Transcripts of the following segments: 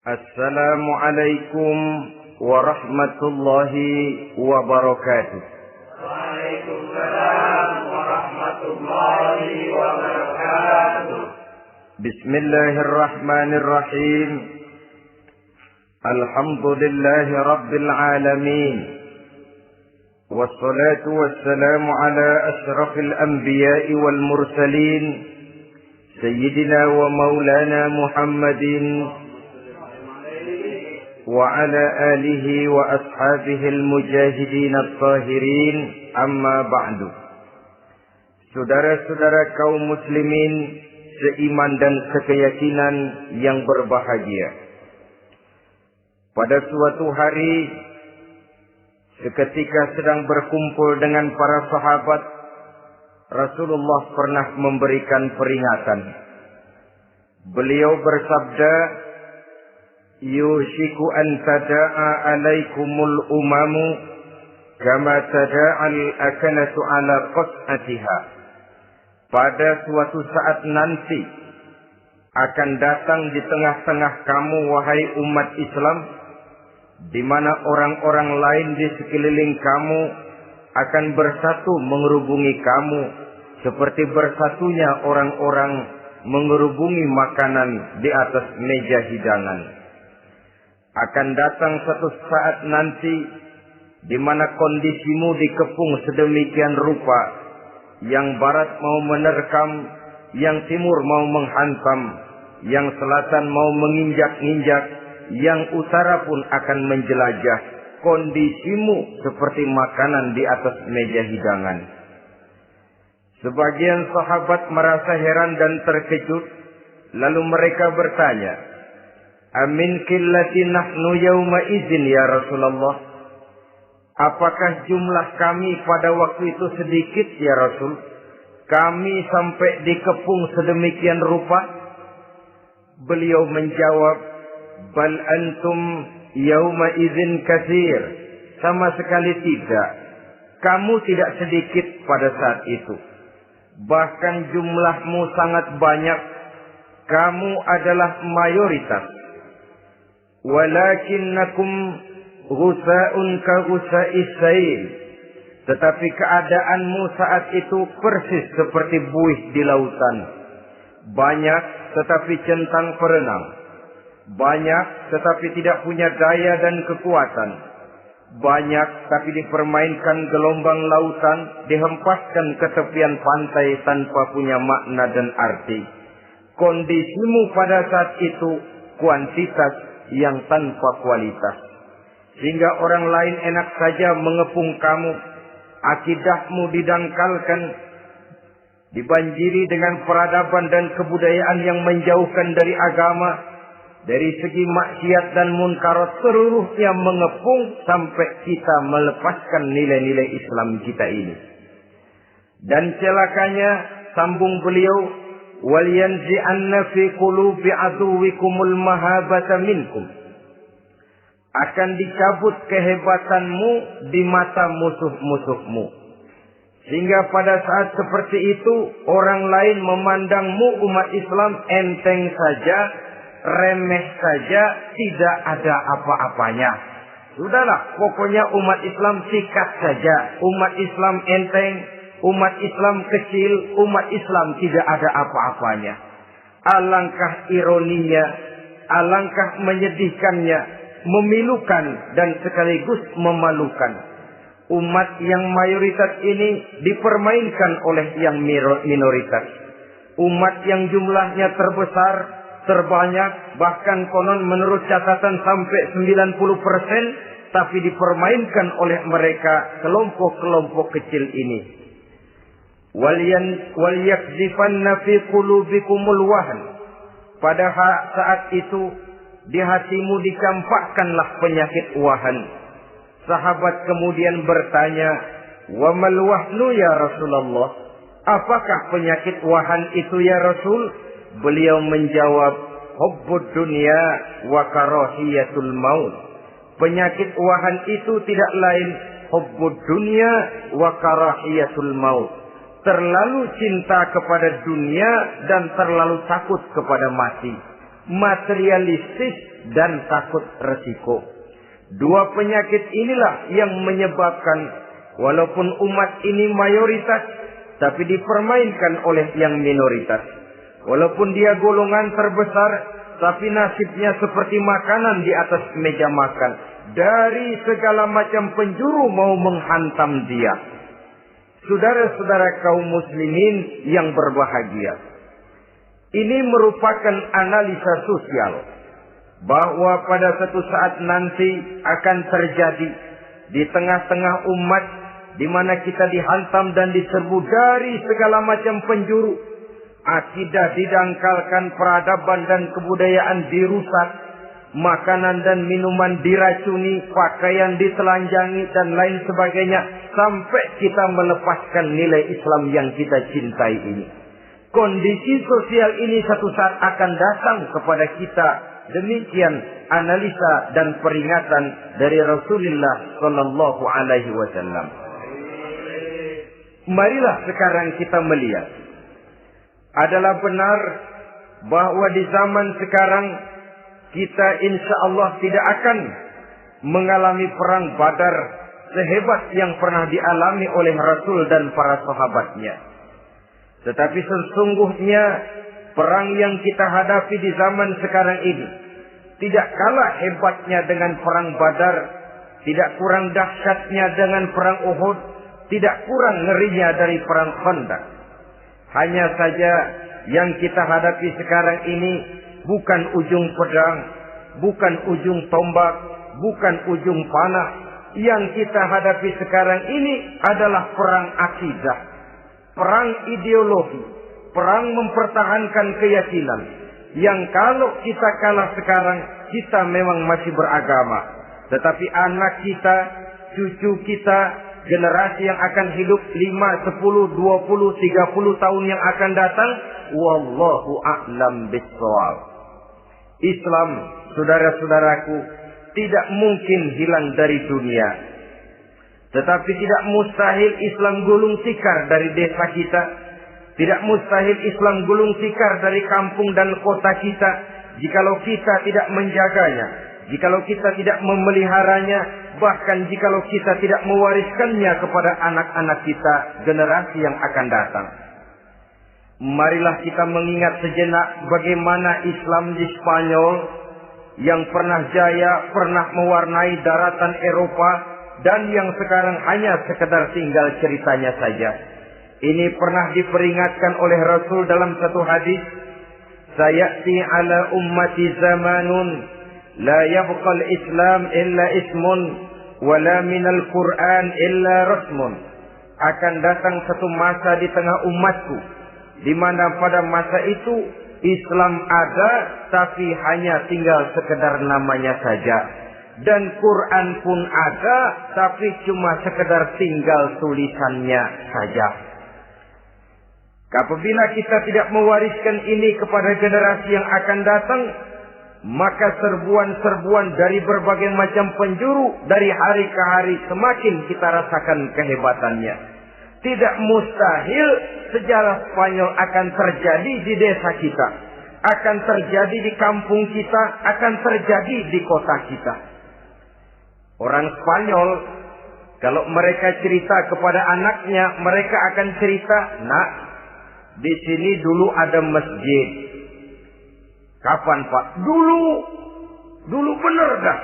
Assalamualaikum warahmatullahi wabarakatuh. Waalaikumsalam warahmatullahi wabarakatuh. Bismillahirrahmanirrahim. Alhamdulillahi rabbil alamin. Wassalatu wassalamu ala ashrafil anbiya'i wal mursalin. Sayyidina wa maulana Muhammadin وعلى آله وأصحابه المجاهدين الطاهرين أما بعد. Saudara-saudara kaum muslimin seiman dan sekeyakinan yang berbahagia. Pada suatu hari seketika sedang berkumpul dengan para sahabat, Rasulullah pernah memberikan peringatan. Beliau bersabda, yushiku an tada'a alaikumul umamu kama tada'al akanatu ala qas'atiha. Pada suatu saat nanti akan datang di tengah-tengah kamu wahai umat Islam, di mana orang-orang lain di sekeliling kamu akan bersatu mengerubungi kamu seperti bersatunya orang-orang mengerubungi makanan di atas meja hidangan. Akan datang satu saat nanti di mana kondisimu dikepung sedemikian rupa, yang barat mau menerkam, yang timur mau menghantam, yang selatan mau menginjak-injak, yang utara pun akan menjelajah. Kondisimu seperti makanan di atas meja hidangan. Sebagian sahabat merasa heran dan terkejut, lalu mereka bertanya, amin qillati nahnu yawma idzin ya Rasulullah. Apakah jumlah kami pada waktu itu sedikit ya Rasul? Kami sampai dikepung sedemikian rupa? Beliau menjawab, bal antum yawma idzin katsir. Sama sekali tidak. Kamu tidak sedikit pada saat itu. Bahkan jumlahmu sangat banyak. Kamu adalah mayoritas. Walakinnakum ghusa'un ka ghusa'is sail. Tetapi keadaanmu saat itu persis seperti buih di lautan. Banyak tetapi centang perenang. Banyak tetapi tidak punya daya dan kekuatan. Banyak tapi dipermainkan gelombang lautan, dihempaskan ke tepian pantai tanpa punya makna dan arti. Kondisimu pada saat itu kuantitas yang tanpa kualitas. Sehingga orang lain enak saja mengepung kamu. Akidahmu didangkalkan, dibanjiri dengan peradaban dan kebudayaan yang menjauhkan dari agama. Dari segi maksiat dan munkarat seluruhnya mengepung sampai kita melepaskan nilai-nilai Islam kita ini. Dan celakanya, sambung beliau, وَلْيَنْزِعَنَّ فِي قُلُوبِ عَدُوِّكُمُ الْمَهَابَةَ مِنْكُمْ. Akan dicabut kehebatanmu di mata musuh-musuhmu. Sehingga pada saat seperti itu, orang lain memandangmu umat Islam enteng saja, remeh saja, tidak ada apa-apanya. Sudahlah, pokoknya umat Islam sikat saja. Umat Islam enteng, umat Islam kecil, umat Islam tidak ada apa-apanya. Alangkah ironinya, alangkah menyedihkannya, memilukan dan sekaligus memalukan. Umat yang mayoritas ini dipermainkan oleh yang minoritas. Umat yang jumlahnya terbesar, terbanyak, bahkan konon menurut catatan sampai 90%, tapi dipermainkan oleh mereka kelompok-kelompok kecil ini. وَلْيَقْذِفَنَّ فِي قُلُوبِكُمُ الْوَهْنَ. Pada saat itu di hatimu dicampakkanlah penyakit wahan. Sahabat kemudian bertanya, wa mal wahnu ya Rasulullah? Apakah penyakit wahan itu ya Rasul? Beliau menjawab, hubbud dunya wa karahiyatul maut. Penyakit wahan itu tidak lain hubbud dunya wa karahiyatul maut. Terlalu cinta kepada dunia dan terlalu takut kepada mati. Materialistis dan takut resiko. Dua penyakit inilah yang menyebabkan walaupun umat ini mayoritas, tapi dipermainkan oleh yang minoritas. Walaupun dia golongan terbesar, tapi nasibnya seperti makanan di atas meja makan. Dari segala macam penjuru mau menghantam dia. Saudara-saudara kaum muslimin yang berbahagia, ini merupakan analisa sosial bahwa pada suatu saat nanti akan terjadi di tengah-tengah umat di mana kita dihantam dan diserbu dari segala macam penjuru. Akidah didangkalkan, peradaban dan kebudayaan dirusak, makanan dan minuman diracuni, pakaian ditelanjangi dan lain sebagainya, sampai kita melepaskan nilai Islam yang kita cintai ini. Kondisi sosial ini satu saat akan datang kepada kita. Demikian analisa dan peringatan dari Rasulullah sallallahu alaihi wasallam. Marilah sekarang kita melihat, adalah benar bahwa di zaman sekarang kita insya Allah tidak akan mengalami perang Badar sehebat yang pernah dialami oleh Rasul dan para sahabatnya. Tetapi sesungguhnya perang yang kita hadapi di zaman sekarang ini tidak kalah hebatnya dengan perang Badar, tidak kurang dahsyatnya dengan perang Uhud, tidak kurang ngerinya dari perang Khandaq. Hanya saja yang kita hadapi sekarang ini bukan ujung pedang, bukan ujung tombak, bukan ujung panah. Yang kita hadapi sekarang ini adalah perang akidah, perang ideologi, perang mempertahankan keyakinan. Yang kalau kita kalah sekarang, kita memang masih beragama. Tetapi anak kita, cucu kita, generasi yang akan hidup 5, 10, 20, 30 tahun yang akan datang, wallahu a'lam bishawab. Islam, saudara-saudaraku, tidak mungkin hilang dari dunia. Tetapi tidak mustahil Islam gulung tikar dari desa kita. Tidak mustahil Islam gulung tikar dari kampung dan kota kita, jikalau kita tidak menjaganya, jikalau kita tidak memeliharanya, bahkan jikalau kita tidak mewariskannya kepada anak-anak kita, generasi yang akan datang. Marilah kita mengingat sejenak bagaimana Islam di Spanyol yang pernah jaya, pernah mewarnai daratan Eropa, dan yang sekarang hanya sekedar tinggal ceritanya saja. Ini pernah diperingatkan oleh Rasul dalam satu hadis, sayati ala ummati zamanun la yabqal Islam illa ismun wala minal Quran illa rasmun. Akan datang satu masa di tengah umatku di mana pada masa itu Islam ada tapi hanya tinggal sekedar namanya saja, dan Quran pun ada tapi cuma sekedar tinggal tulisannya saja. Apabila kita tidak mewariskan ini kepada generasi yang akan datang, maka serbuan-serbuan dari berbagai macam penjuru dari hari ke hari semakin kita rasakan kehebatannya. Tidak mustahil sejarah Spanyol akan terjadi di desa kita, akan terjadi di kampung kita, akan terjadi di kota kita. Orang Spanyol, kalau mereka cerita kepada anaknya, mereka akan cerita, nak, di sini dulu ada masjid. Kapan, Pak? Dulu benar dah.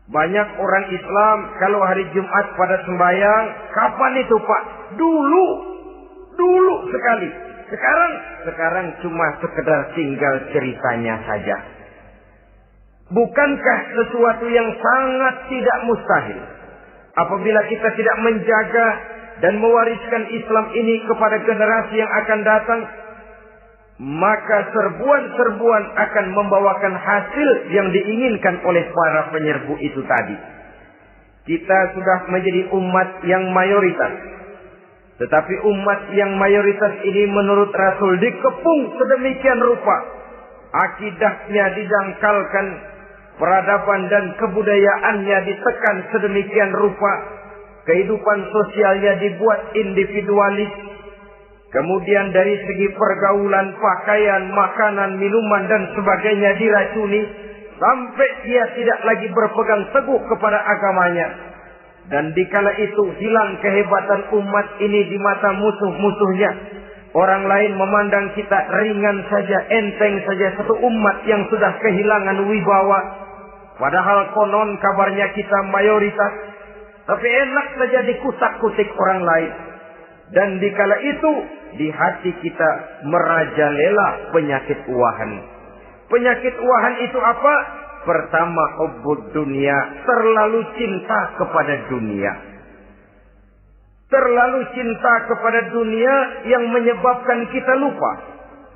Banyak orang Islam kalau hari Jumat pada sembahyang, kapan itu, Pak? Dulu sekali. Sekarang cuma sekedar tinggal ceritanya saja. Bukankah sesuatu yang sangat tidak mustahil apabila kita tidak menjaga dan mewariskan Islam ini kepada generasi yang akan datang, maka serbuan-serbuan akan membawakan hasil yang diinginkan oleh para penyerbu itu tadi. Kita sudah menjadi umat yang mayoritas, tetapi umat yang mayoritas ini menurut Rasul dikepung sedemikian rupa, akidahnya didangkalkan, peradaban dan kebudayaannya ditekan sedemikian rupa, kehidupan sosialnya dibuat individualis, Kemudian dari segi pergaulan, pakaian, makanan, minuman dan sebagainya diracuni sampai dia tidak lagi berpegang teguh kepada agamanya. Dan dikala itu hilang kehebatan umat ini di mata musuh-musuhnya. Orang lain memandang kita ringan saja, enteng saja, satu umat yang sudah kehilangan wibawa. Padahal konon kabarnya kita mayoritas, tapi enak saja dikutak-kutik orang lain. Dan dikala itu di hati kita merajalela penyakit uahan. Penyakit uahan itu apa? Pertama, hubbud dunia, terlalu cinta kepada dunia. Terlalu cinta kepada dunia yang menyebabkan kita lupa.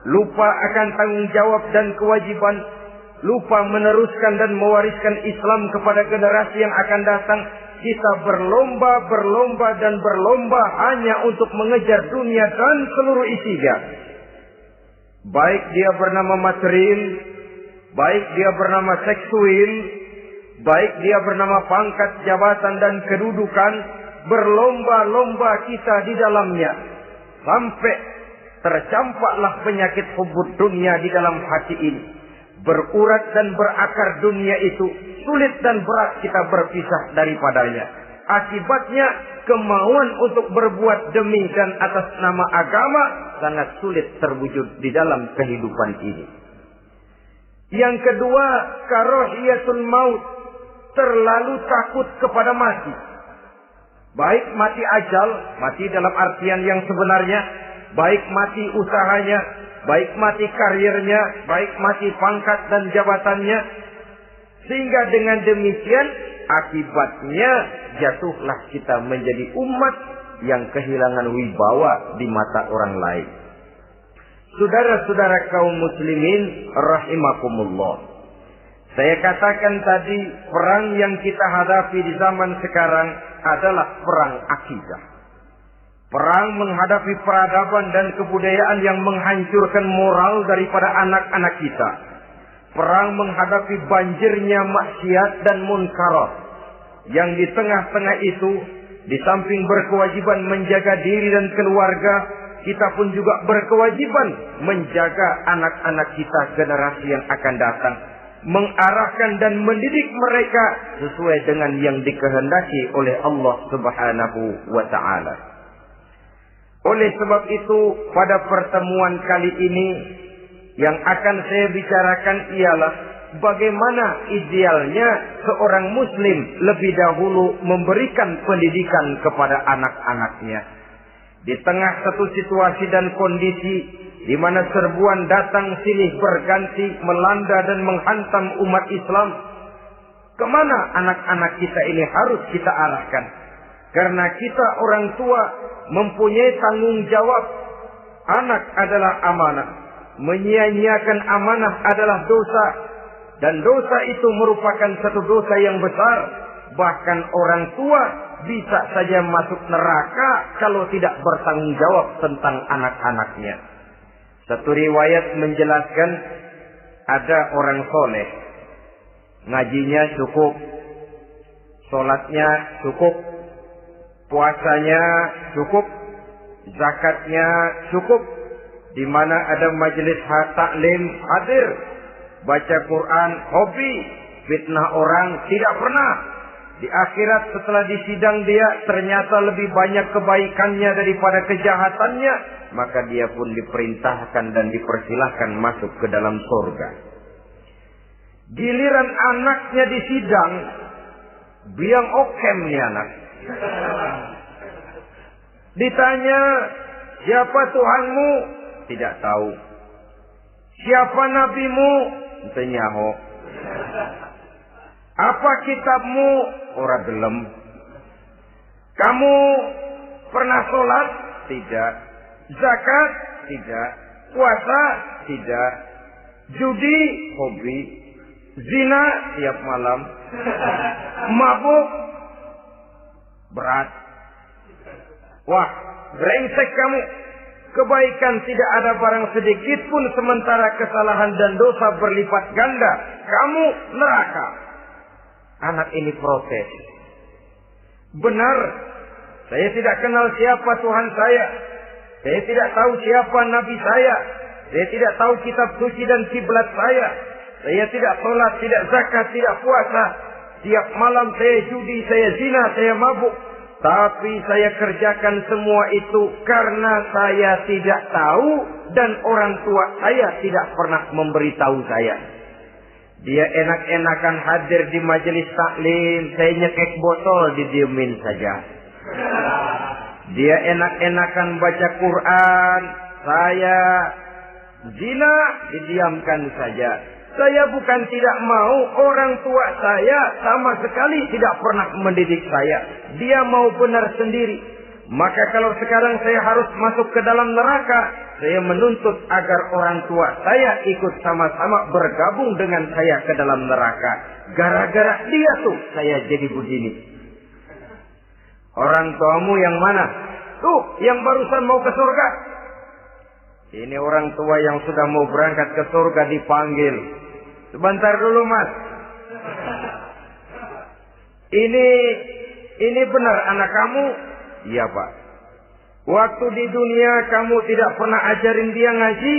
Lupa akan tanggung jawab dan kewajiban. Lupa meneruskan dan mewariskan Islam kepada generasi yang akan datang. Kita berlomba hanya untuk mengejar dunia dan seluruh isinya. Baik dia bernama material, baik dia bernama seksual, baik dia bernama pangkat, jabatan dan kedudukan, berlomba-lomba kita di dalamnya. Sampai tercampaklah penyakit hubbud dunia di dalam hati ini. Berurat dan berakar dunia itu, sulit dan berat kita berpisah daripadanya. Akibatnya kemauan untuk berbuat demi dan atas nama agama sangat sulit terwujud di dalam kehidupan ini. Yang kedua, karahiyatul maut, terlalu takut kepada mati. Baik mati ajal, mati dalam artian yang sebenarnya, baik mati usahanya, baik mati karirnya, baik mati pangkat dan jabatannya. Sehingga dengan demikian akibatnya jatuhlah kita menjadi umat yang kehilangan wibawa di mata orang lain. Saudara-saudara kaum muslimin rahimakumullah. Saya katakan tadi, perang yang kita hadapi di zaman sekarang adalah perang akidah. Perang menghadapi peradaban dan kebudayaan yang menghancurkan moral daripada anak-anak kita. Perang menghadapi banjirnya maksiat dan munkarat. Yang di tengah-tengah itu, di samping berkewajiban menjaga diri dan keluarga, kita pun juga berkewajiban menjaga anak-anak kita generasi yang akan datang. Mengarahkan dan mendidik mereka sesuai dengan yang dikehendaki oleh Allah Subhanahu wa ta'ala. Oleh sebab itu, pada pertemuan kali ini yang akan saya bicarakan ialah bagaimana idealnya seorang muslim lebih dahulu memberikan pendidikan kepada anak-anaknya. Di tengah satu situasi dan kondisi di mana serbuan datang silih berganti melanda dan menghantam umat Islam, kemana anak-anak kita ini harus kita arahkan? Karena kita orang tua mempunyai tanggung jawab. Anak adalah amanah. Menyia-nyiakan amanah adalah dosa. Dan dosa itu merupakan satu dosa yang besar. Bahkan orang tua bisa saja masuk neraka kalau tidak bertanggung jawab tentang anak-anaknya. Satu riwayat menjelaskan ada orang soleh. Ngajinya cukup. Sholatnya cukup. Puasanya cukup. Zakatnya cukup. Di mana ada majelis taklim hadir. Baca Quran hobi. Fitnah orang tidak pernah. Di akhirat setelah disidang dia ternyata lebih banyak kebaikannya daripada kejahatannya. Maka dia pun diperintahkan dan dipersilahkan masuk ke dalam surga. Giliran anaknya disidang. Biang okem nih anak. Ditanya, siapa Tuhanmu? Tidak tahu. Siapa nabimu? Tenyaho. Apa kitabmu? Ora gelem. Kamu pernah sholat? Tidak. Zakat? Tidak. Puasa? Tidak. Judi? Hobi. Zina? Tiap malam. Mabuk? Berat. Wah, brengsek kamu. Kebaikan tidak ada barang sedikit pun, sementara kesalahan dan dosa berlipat ganda. Kamu neraka. Anak ini protes. Benar, saya tidak kenal siapa Tuhan saya. Saya tidak tahu siapa nabi saya. Saya tidak tahu kitab suci dan kiblat saya. Saya tidak sholat, tidak zakat, tidak puasa. Tiap malam saya judi, saya zina, saya mabuk. Tapi saya kerjakan semua itu karena saya tidak tahu dan orang tua saya tidak pernah memberitahu saya. Dia enak-enakan hadir di majelis taklim, saya nyekek botol, didiemin saja. Dia enak-enakan baca Quran, saya zina, didiamkan saja. Saya bukan tidak mau, orang tua saya sama sekali tidak pernah mendidik saya. Dia mau benar sendiri. Maka kalau sekarang saya harus masuk ke dalam neraka, saya menuntut agar orang tua saya ikut sama-sama bergabung dengan saya ke dalam neraka. Gara-gara dia tuh saya jadi begini. Orang tuamu yang mana? Tuh, yang barusan mau ke surga. Ini orang tua yang sudah mau berangkat ke surga dipanggil. Sebentar dulu, Mas. Ini benar anak kamu? Iya, Pak. Waktu di dunia kamu tidak pernah ajarin dia ngaji?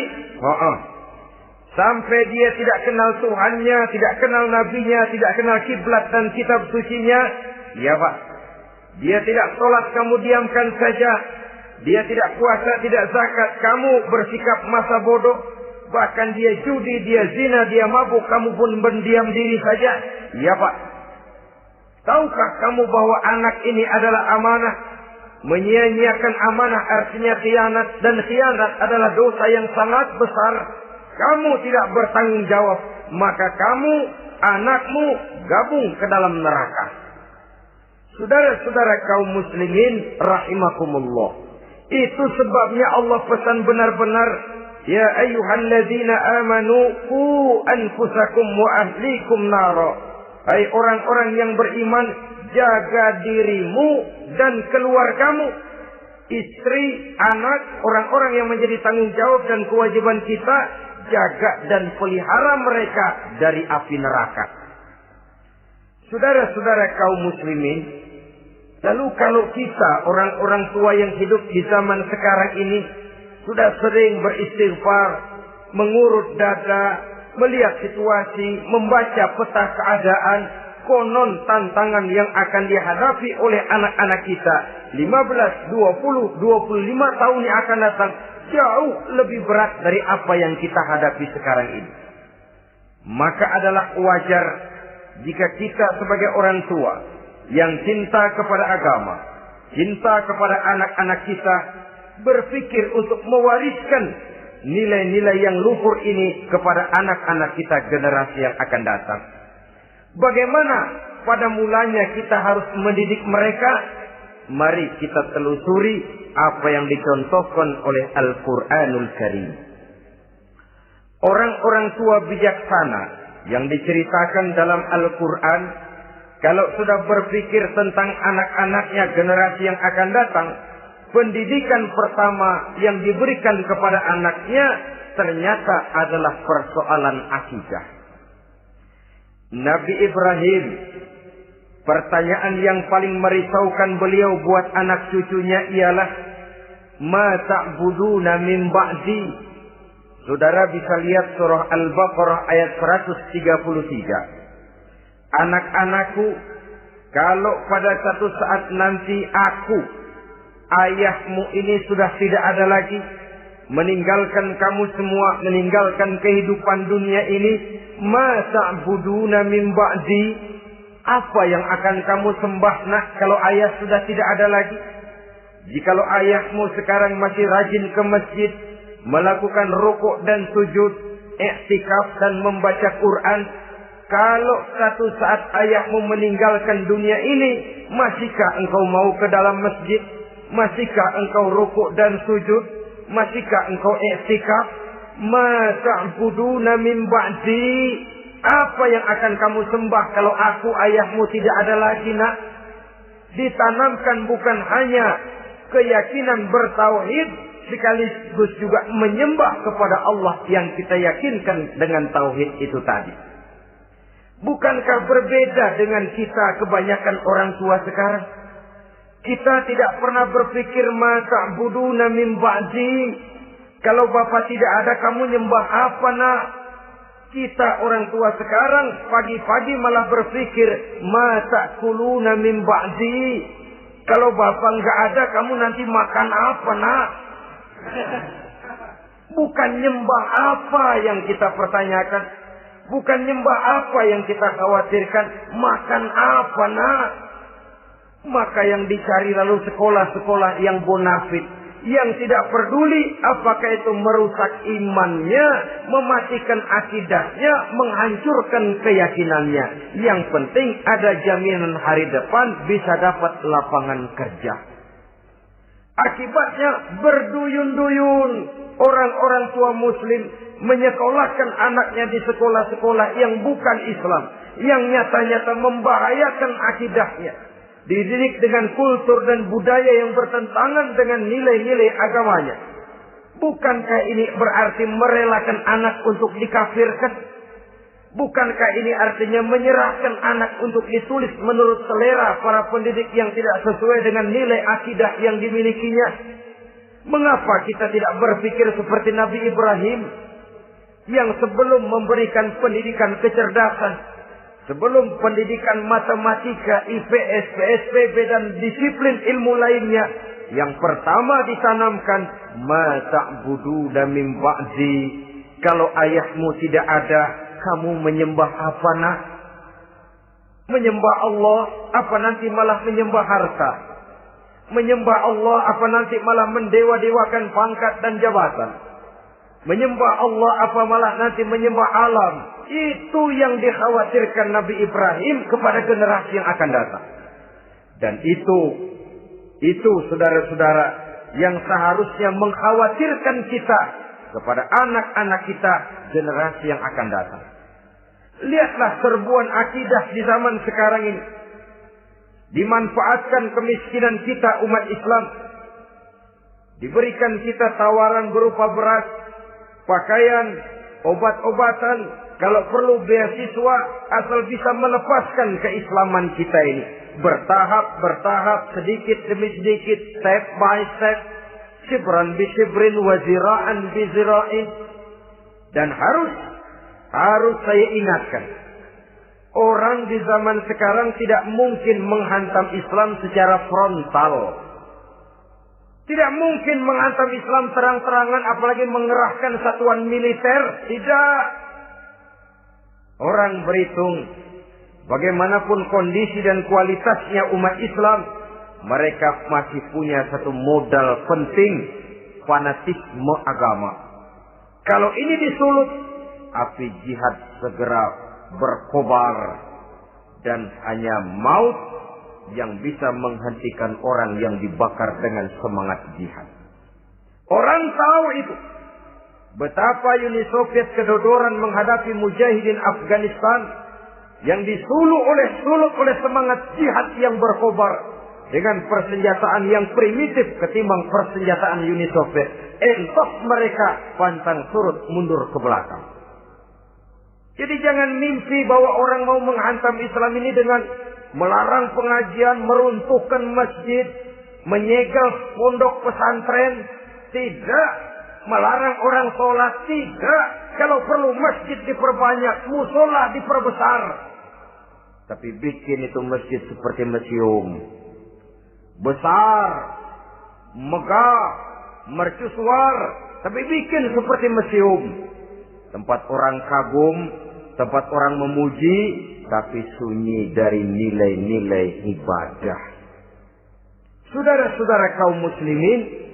Sampai dia tidak kenal Tuhannya, tidak kenal nabinya, tidak kenal kiblat dan kitab sucinya? Iya, Pak. Dia tidak sholat, kamu diamkan saja. Dia tidak puasa, tidak zakat, kamu bersikap masa bodoh. Bahkan dia judi, dia zina, dia mabuk, kamu pun berdiam diri saja. Iya, Pak. Tahukah kamu bahwa anak ini adalah amanah? Menyia-nyiakan amanah artinya khianat. Dan khianat adalah dosa yang sangat besar. Kamu tidak bertanggung jawab. Maka kamu, anakmu, gabung ke dalam neraka. Saudara-saudara kaum muslimin rahimakumullah. Itu sebabnya Allah pesan benar-benar, ya ayyuhalladzina amanu qu anfusakum wa ahlikum nara. Hai orang-orang yang beriman, jaga dirimu dan keluargamu, istri, anak, orang-orang yang menjadi tanggung jawab dan kewajiban kita, jaga dan pelihara mereka dari api neraka. Saudara-saudara kaum muslimin, lalu kalau kita orang-orang tua yang hidup di zaman sekarang ini sudah sering beristighfar, mengurut dada, melihat situasi, membaca peta keadaan, konon tantangan yang akan dihadapi oleh anak-anak kita 15, 20, 25 tahun yang akan datang jauh lebih berat dari apa yang kita hadapi sekarang ini. Maka adalah wajar jika kita sebagai orang tua yang cinta kepada agama, cinta kepada anak-anak kita, berpikir untuk mewariskan nilai-nilai yang luhur ini kepada anak-anak kita generasi yang akan datang. Bagaimana pada mulanya kita harus mendidik mereka? Mari kita telusuri apa yang dicontohkan oleh Al-Quranul Karim. Orang-orang tua bijaksana yang diceritakan dalam Al-Quran, kalau sudah berpikir tentang anak-anaknya generasi yang akan datang, pendidikan pertama yang diberikan kepada anaknya ternyata adalah persoalan akidah. Nabi Ibrahim, pertanyaan yang paling merisaukan beliau buat anak cucunya ialah, ma ta'buduna min ba'di. Saudara bisa lihat surah Al-Baqarah ayat 133. Anak-anakku, kalau pada satu saat nanti aku, ayahmu ini sudah tidak ada lagi, meninggalkan kamu semua, meninggalkan kehidupan dunia ini, ma ta'buduna min ba'di, apa yang akan kamu sembah nak kalau ayah sudah tidak ada lagi? Jikalau ayahmu sekarang masih rajin ke masjid, melakukan rukuk dan sujud, i'tikaf dan membaca Quran, kalau satu saat ayahmu meninggalkan dunia ini, masihkah engkau mau ke dalam masjid? Masihkah engkau rukuk dan sujud? Masihkah engkau i'tikaf? Ma ta'buduna min ba'di, apa yang akan kamu sembah kalau aku ayahmu tidak ada lagi nak? Ditanamkan bukan hanya keyakinan bertauhid, sekaligus juga menyembah kepada Allah yang kita yakinkan dengan tauhid itu tadi. Bukankah berbeda dengan kita kebanyakan orang tua sekarang? Kita tidak pernah berpikir ma ta'buduna min ba'di. Kalau bapak tidak ada, kamu nyembah apa nak? Kita orang tua sekarang pagi-pagi malah berpikir ma ta'kuluna min ba'di. Kalau bapak nggak ada, kamu nanti makan apa nak? Bukan nyembah apa yang kita pertanyakan. Bukan nyembah apa yang kita khawatirkan. Makan apa nak? Maka yang dicari lalu sekolah-sekolah yang bonafit. Yang tidak peduli apakah itu merusak imannya, mematikan akidahnya, menghancurkan keyakinannya. Yang penting ada jaminan hari depan bisa dapat lapangan kerja. Akibatnya berduyun-duyun orang-orang tua muslim menyekolahkan anaknya di sekolah-sekolah yang bukan Islam, yang nyata-nyata membahayakan akidahnya. Dididik dengan kultur dan budaya yang bertentangan dengan nilai-nilai agamanya. Bukankah ini berarti merelakan anak untuk dikafirkan? Bukankah ini artinya menyerahkan anak untuk ditulis menurut selera para pendidik yang tidak sesuai dengan nilai akidah yang dimilikinya? Mengapa kita tidak berpikir seperti Nabi Ibrahim yang sebelum memberikan pendidikan kecerdasan, sebelum pendidikan matematika, IPS, PSBB dan disiplin ilmu lainnya, yang pertama ditanamkan ma ta'buduna min ba'di. Kalau ayahmu tidak ada, kamu menyembah apa nak? Menyembah Allah, apa nanti malah menyembah harta? Menyembah Allah, apa nanti malah mendewa-dewakan pangkat dan jabatan? Menyembah Allah, apa malah nanti menyembah alam? Itu yang dikhawatirkan Nabi Ibrahim kepada generasi yang akan datang. Dan itu saudara-saudara yang seharusnya mengkhawatirkan kita kepada anak-anak kita generasi yang akan datang. Lihatlah serbuan akidah di zaman sekarang ini. Dimanfaatkan kemiskinan kita umat Islam. Diberikan kita tawaran berupa beras, pakaian, obat-obatan, kalau perlu beasiswa, asal bisa melepaskan keislaman kita ini. Bertahap, sedikit demi sedikit, step by step, shibran bi shibrin wa zira'an bi zira'in. Dan harus saya ingatkan, orang di zaman sekarang tidak mungkin menghantam Islam secara frontal. Tidak mungkin menghantam Islam terang-terangan, apalagi mengerahkan satuan militer. Tidak. Orang berhitung bagaimanapun kondisi dan kualitasnya umat Islam, mereka masih punya satu modal penting, fanatisme agama. Kalau ini disulut, api jihad segera berkobar dan hanya maut yang bisa menghentikan orang yang dibakar dengan semangat jihad. Orang tahu itu. Betapa Uni Soviet kedodoran menghadapi mujahidin Afghanistan yang disulut oleh semangat jihad yang berkobar dengan persenjataan yang primitif ketimbang persenjataan Uni Soviet. Entos mereka pantang surut mundur ke belakang. Jadi jangan mimpi bahwa orang mau menghantam Islam ini dengan melarang pengajian, meruntuhkan masjid, menyegel pondok pesantren. Tidak. Melarang orang sholat. Tidak. Kalau perlu masjid diperbanyak, musola diperbesar. Tapi bikin itu masjid seperti museum. Besar, megah, mercusuar. Tapi bikin seperti museum. Tempat orang kagum, tempat orang memuji, tapi sunyi dari nilai-nilai ibadah. Saudara-saudara kaum muslimin,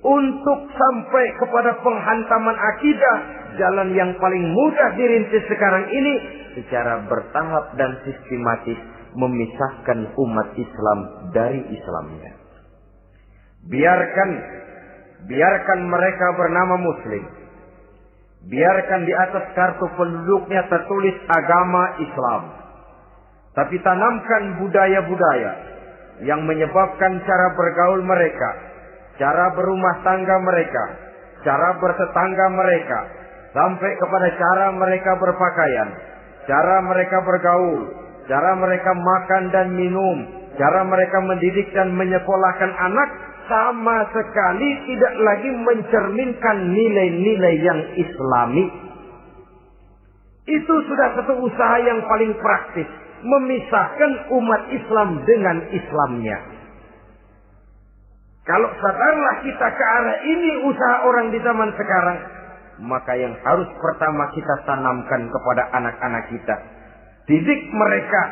untuk sampai kepada penghantaman akidah, jalan yang paling mudah dirintis sekarang ini secara bertahap dan sistematis memisahkan umat Islam dari Islamnya. Biarkan mereka bernama Muslim. Biarkan di atas kartu penduduknya tertulis agama Islam. Tapi tanamkan budaya-budaya yang menyebabkan cara bergaul mereka, cara berumah tangga mereka, cara bertetangga mereka, sampai kepada cara mereka berpakaian, cara mereka bergaul, cara mereka makan dan minum, cara mereka mendidik dan menyekolahkan anak sama sekali tidak lagi mencerminkan nilai-nilai yang Islami. Itu sudah satu usaha yang paling praktis, memisahkan umat Islam dengan Islamnya. Kalau sadarlah kita ke arah ini usaha orang di zaman sekarang, maka yang harus pertama kita tanamkan kepada anak-anak kita, didik mereka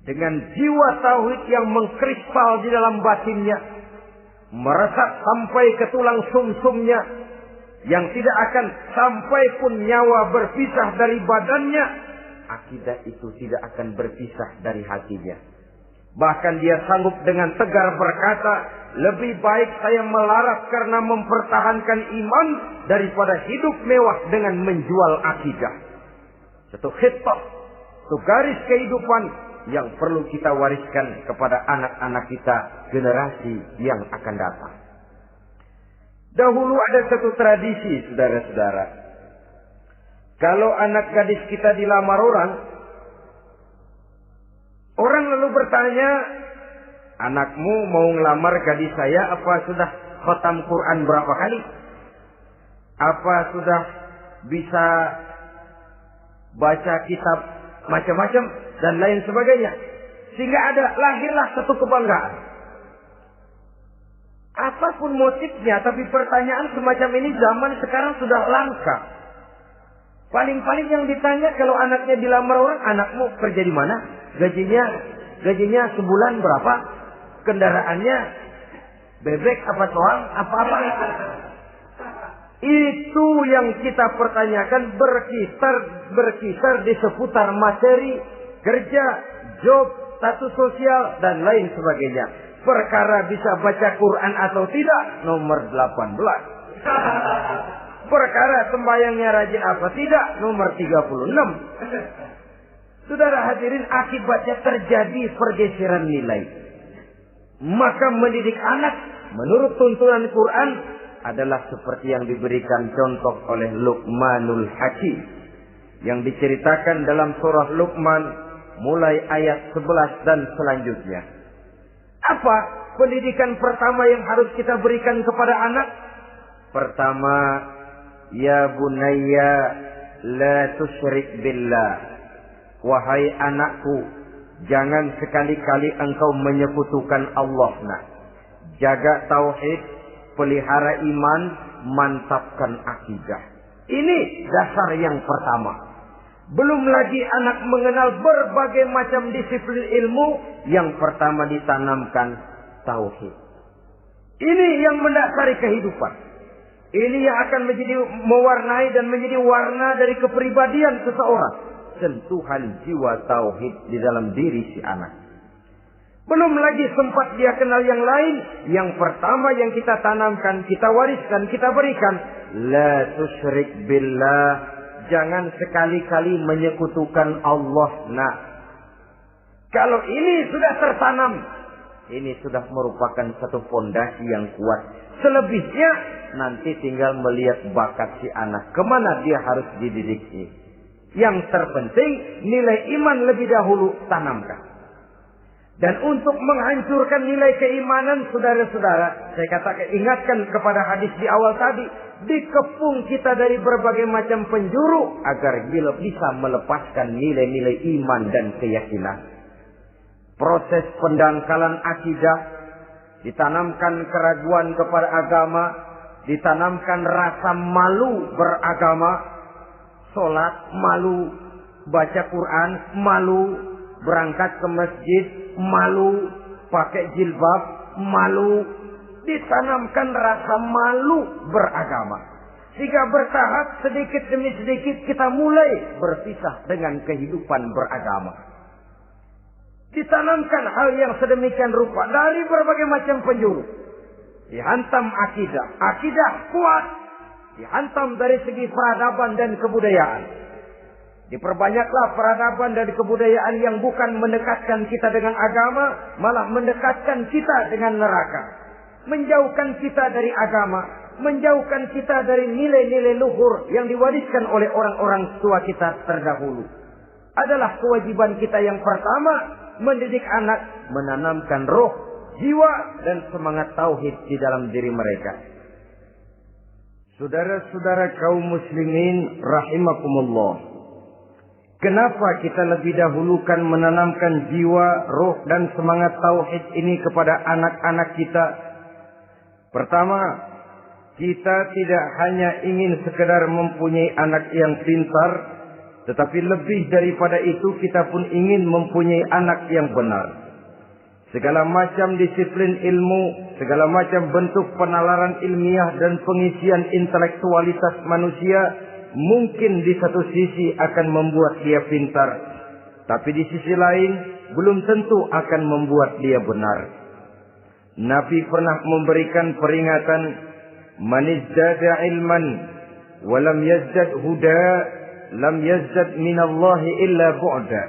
dengan jiwa tauhid yang mengkrispal di dalam batinnya, meresap sampai ke tulang sumsumnya, yang tidak akan sampai pun nyawa berpisah dari badannya, akidah itu tidak akan berpisah dari hatinya. Bahkan dia sanggup dengan tegar berkata, lebih baik saya melarat karena mempertahankan iman daripada hidup mewah dengan menjual akidah. Satu khitbah, satu garis kehidupan yang perlu kita wariskan kepada anak-anak kita, generasi yang akan datang. Dahulu ada satu tradisi, saudara-saudara. Kalau anak gadis kita dilamar orang lalu bertanya, anakmu mau ngelamar gadis saya, apa sudah khatam Quran berapa kali? Apa sudah bisa baca kitab macam-macam dan lain sebagainya? Sehingga lahirlah satu kebanggaan. Apapun motifnya, tapi pertanyaan semacam ini zaman sekarang sudah langka. Paling-paling yang ditanya kalau anaknya dilamar orang, anakmu kerja di mana? Gajinya sebulan berapa? Kendaraannya bebek apa soang? Apa-apa? Itu yang kita pertanyakan, berkisar di seputar materi, kerja, job, status sosial, dan lain sebagainya. Perkara bisa baca Quran atau tidak, nomor 18. Perkara sembahyangnya rajin apa tidak, nomor 36. Saudara hadirin, akibatnya terjadi pergeseran nilai. Maka mendidik anak menurut tuntunan Quran adalah seperti yang diberikan contoh oleh Luqmanul Hakim, yang diceritakan dalam surah Luqman mulai ayat 11 dan selanjutnya. Apa pendidikan pertama yang harus kita berikan kepada anak? Pertama, ya bunayya la tusyrik billah. Wahai anakku, jangan sekali-kali engkau menyekutukan Allah. Nah, jaga tauhid, pelihara iman, mantapkan akidah. Ini dasar yang pertama. Belum lagi anak mengenal berbagai macam disiplin ilmu, yang pertama ditanamkan tauhid. Ini yang mendasari kehidupan. Ini yang akan menjadi mewarnai dan menjadi warna dari kepribadian seseorang. Sentuhan jiwa tauhid di dalam diri si anak. Belum lagi sempat dia kenal yang lain. Yang pertama yang kita tanamkan, kita wariskan, kita berikan, la tusyrik billah. Jangan sekali-kali menyekutukan Allah. Nah, kalau ini sudah tertanam, ini sudah merupakan satu fondasi yang kuat. Selebihnya nanti tinggal melihat bakat si anak, kemana dia harus dididik ini. Yang terpenting nilai iman lebih dahulu tanamkan. Dan untuk menghancurkan nilai keimanan, saudara-saudara, saya katakan, ingatkan kepada hadis di awal tadi, dikepung kita dari berbagai macam penjuru agar bisa melepaskan nilai-nilai iman dan keyakinan. Proses pendangkalan akidah, ditanamkan keraguan kepada agama, ditanamkan rasa malu beragama. Sholat malu, baca Quran malu, berangkat ke masjid malu, pakai jilbab malu. Ditanamkan rasa malu beragama. Sehingga bertahap sedikit demi sedikit kita mulai berpisah dengan kehidupan beragama. Ditanamkan hal yang sedemikian rupa dari berbagai macam penjuru. Dihantam akidah. Akidah kuat. Dihantam dari segi peradaban dan kebudayaan. Diperbanyaklah peradaban dan kebudayaan yang bukan mendekatkan kita dengan agama, malah mendekatkan kita dengan neraka. Menjauhkan kita dari agama, menjauhkan kita dari nilai-nilai luhur yang diwariskan oleh orang-orang tua kita terdahulu. Adalah kewajiban kita yang pertama, mendidik anak, menanamkan roh, jiwa, dan semangat tauhid di dalam diri mereka. Saudara-saudara kaum muslimin rahimakumullah. Kenapa kita lebih dahulukan menanamkan jiwa, roh, dan semangat tauhid ini kepada anak-anak kita? Pertama, kita tidak hanya ingin sekedar mempunyai anak yang pintar, tetapi lebih daripada itu kita pun ingin mempunyai anak yang benar. Segala macam disiplin ilmu, segala macam bentuk penalaran ilmiah dan pengisian intelektualitas manusia mungkin di satu sisi akan membuat dia pintar, tapi di sisi lain belum tentu akan membuat dia benar. Nabi pernah memberikan peringatan, "Man izdada ilman wa lam yazdad huda, lam yazdad minallahi illa bu'da."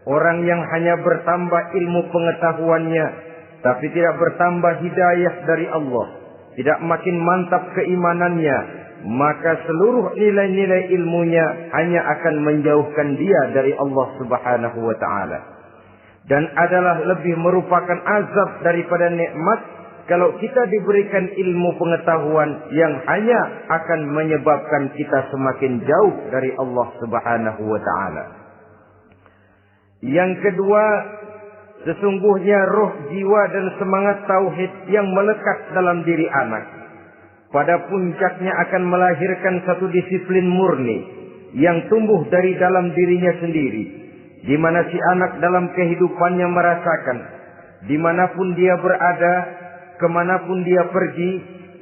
Orang yang hanya bertambah ilmu pengetahuannya, tapi tidak bertambah hidayah dari Allah, tidak makin mantap keimanannya, maka seluruh nilai-nilai ilmunya hanya akan menjauhkan dia dari Allah Subhanahu wa Ta'ala. Dan adalah lebih merupakan azab daripada nikmat kalau kita diberikan ilmu pengetahuan yang hanya akan menyebabkan kita semakin jauh dari Allah Subhanahu wa Ta'ala. Yang kedua, sesungguhnya roh, jiwa, dan semangat tauhid yang melekat dalam diri anak pada puncaknya akan melahirkan satu disiplin murni yang tumbuh dari dalam dirinya sendiri, di mana si anak dalam kehidupannya merasakan dimanapun dia berada, kemanapun dia pergi,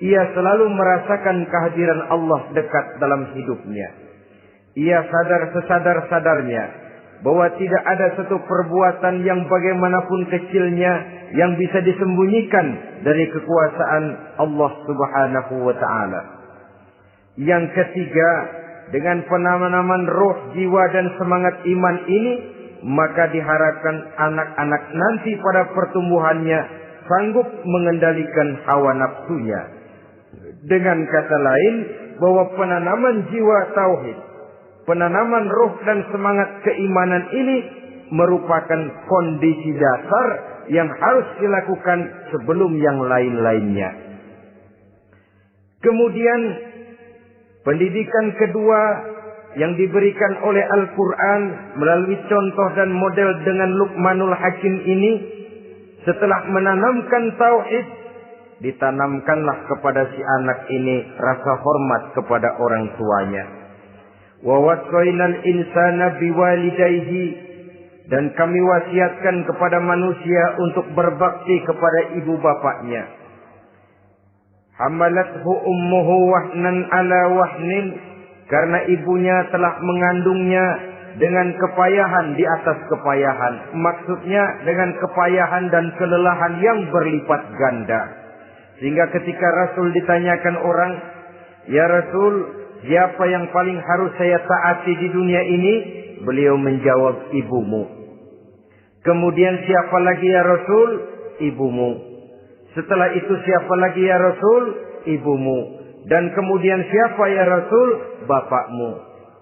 ia selalu merasakan kehadiran Allah dekat dalam hidupnya. Ia sadar sesadar-sadarnya bahwa tidak ada satu perbuatan yang bagaimanapun kecilnya yang bisa disembunyikan dari kekuasaan Allah Subhanahu wa Ta'ala. Yang ketiga, dengan penanaman roh, jiwa, dan semangat iman ini, maka diharapkan anak-anak nanti pada pertumbuhannya sanggup mengendalikan hawa nafsunya. Dengan kata lain, bahwa penanaman jiwa tauhid, penanaman roh dan semangat keimanan ini merupakan kondisi dasar yang harus dilakukan sebelum yang lain-lainnya. Kemudian pendidikan kedua yang diberikan oleh Al-Quran melalui contoh dan model dengan Luqmanul Hakim ini, setelah menanamkan tauhid, ditanamkanlah kepada si anak ini rasa hormat kepada orang tuanya. Wa wasainal insana biwalidayhi, dan kami wasiatkan kepada manusia untuk berbakti kepada ibu bapaknya. Hamalathu ummuhu wahnan ala wahnin, karena ibunya telah mengandungnya dengan kepayahan di atas kepayahan. Maksudnya dengan kepayahan dan kelelahan yang berlipat ganda. Sehingga ketika Rasul ditanyakan orang, "Ya Rasul, siapa yang paling harus saya taati di dunia ini?" Beliau menjawab, "Ibumu." Kemudian, "Siapa lagi ya Rasul?" "Ibumu." Setelah itu, "Siapa lagi ya Rasul?" "Ibumu." Dan kemudian, "Siapa ya Rasul?" "Bapakmu."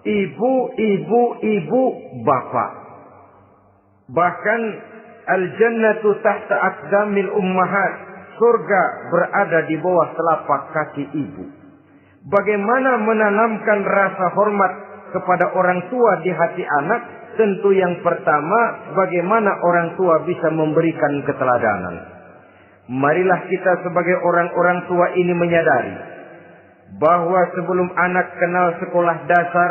Ibu, ibu, ibu, bapak. Bahkan al-jannatu tahta aqdamil ummahat, surga berada di bawah telapak kaki ibu. Bagaimana menanamkan rasa hormat kepada orang tua di hati anak? Tentu yang pertama, bagaimana orang tua bisa memberikan keteladanan. Marilah kita sebagai orang-orang tua ini menyadari bahwa sebelum anak kenal sekolah dasar,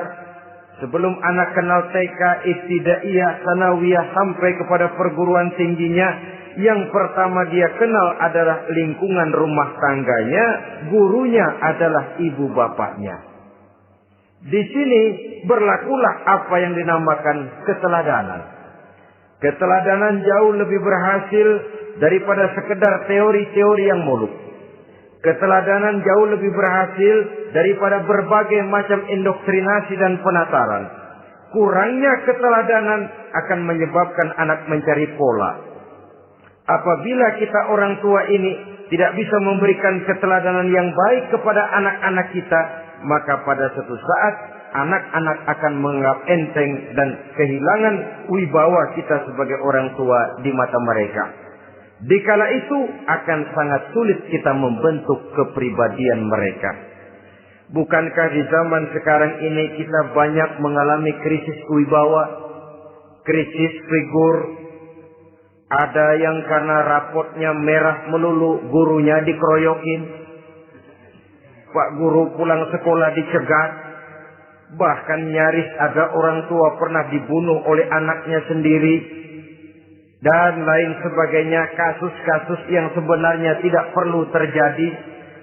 sebelum anak kenal TK, ibtidaiyah, sanawiyah, sampai kepada perguruan tingginya, yang pertama dia kenal adalah lingkungan rumah tangganya, gurunya adalah ibu bapaknya. Di sini berlakulah apa yang dinamakan keteladanan. Keteladanan jauh lebih berhasil daripada sekedar teori-teori yang muluk. Keteladanan jauh lebih berhasil daripada berbagai macam indoktrinasi dan penataran. Kurangnya keteladanan akan menyebabkan anak mencari pola. Apabila kita orang tua ini tidak bisa memberikan keteladanan yang baik kepada anak-anak kita, maka pada suatu saat anak-anak akan menganggap enteng dan kehilangan wibawa kita sebagai orang tua di mata mereka. Dikala itu akan sangat sulit kita membentuk kepribadian mereka. Bukankah di zaman sekarang ini kita banyak mengalami krisis wibawa, krisis figur? Ada yang karena rapotnya merah melulu, gurunya dikeroyokin. Pak guru pulang sekolah dicegat. Bahkan nyaris ada orang tua pernah dibunuh oleh anaknya sendiri. Dan lain sebagainya, kasus-kasus yang sebenarnya tidak perlu terjadi.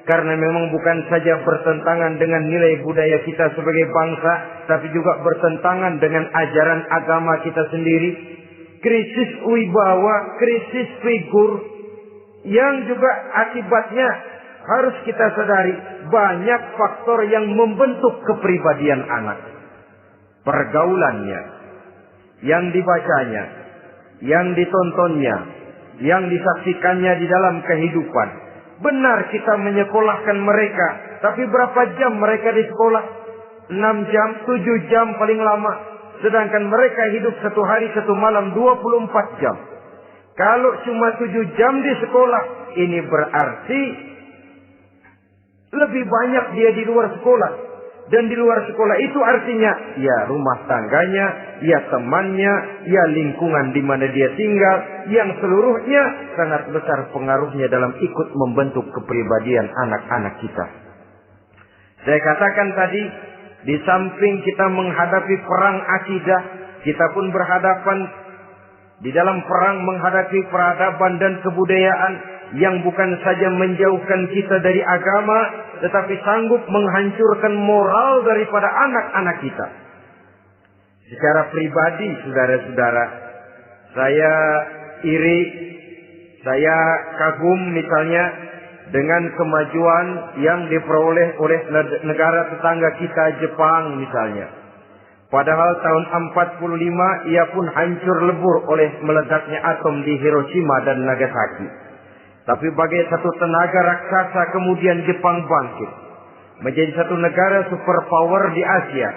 Karena memang bukan saja bertentangan dengan nilai budaya kita sebagai bangsa, tapi juga bertentangan dengan ajaran agama kita sendiri. Krisis wibawa, krisis figur, yang juga akibatnya harus kita sadari banyak faktor yang membentuk kepribadian anak. Pergaulannya, yang dibacanya, yang ditontonnya, yang disaksikannya di dalam kehidupan. Benar kita menyekolahkan mereka, tapi berapa jam mereka di sekolah? 6 jam, 7 jam paling lama. Sedangkan mereka hidup satu hari satu malam 24 jam. Kalau cuma 7 jam di sekolah, ini berarti lebih banyak dia di luar sekolah. Dan di luar sekolah itu artinya ya rumah tangganya, ya temannya, ya lingkungan di mana dia tinggal, yang seluruhnya sangat besar pengaruhnya dalam ikut membentuk kepribadian anak-anak kita. Saya katakan tadi, di samping kita menghadapi perang akidah, kita pun berhadapan di dalam perang menghadapi peradaban dan kebudayaan yang bukan saja menjauhkan kita dari agama, tetapi sanggup menghancurkan moral daripada anak-anak kita. Secara pribadi, saudara-saudara, saya iri, saya kagum misalnya dengan kemajuan yang diperoleh oleh negara tetangga kita, Jepang misalnya. Padahal tahun 45 ia pun hancur lebur oleh meledaknya atom di Hiroshima dan Nagasaki. Tapi bagai satu tenaga raksasa kemudian Jepang bangkit. Menjadi satu negara superpower di Asia.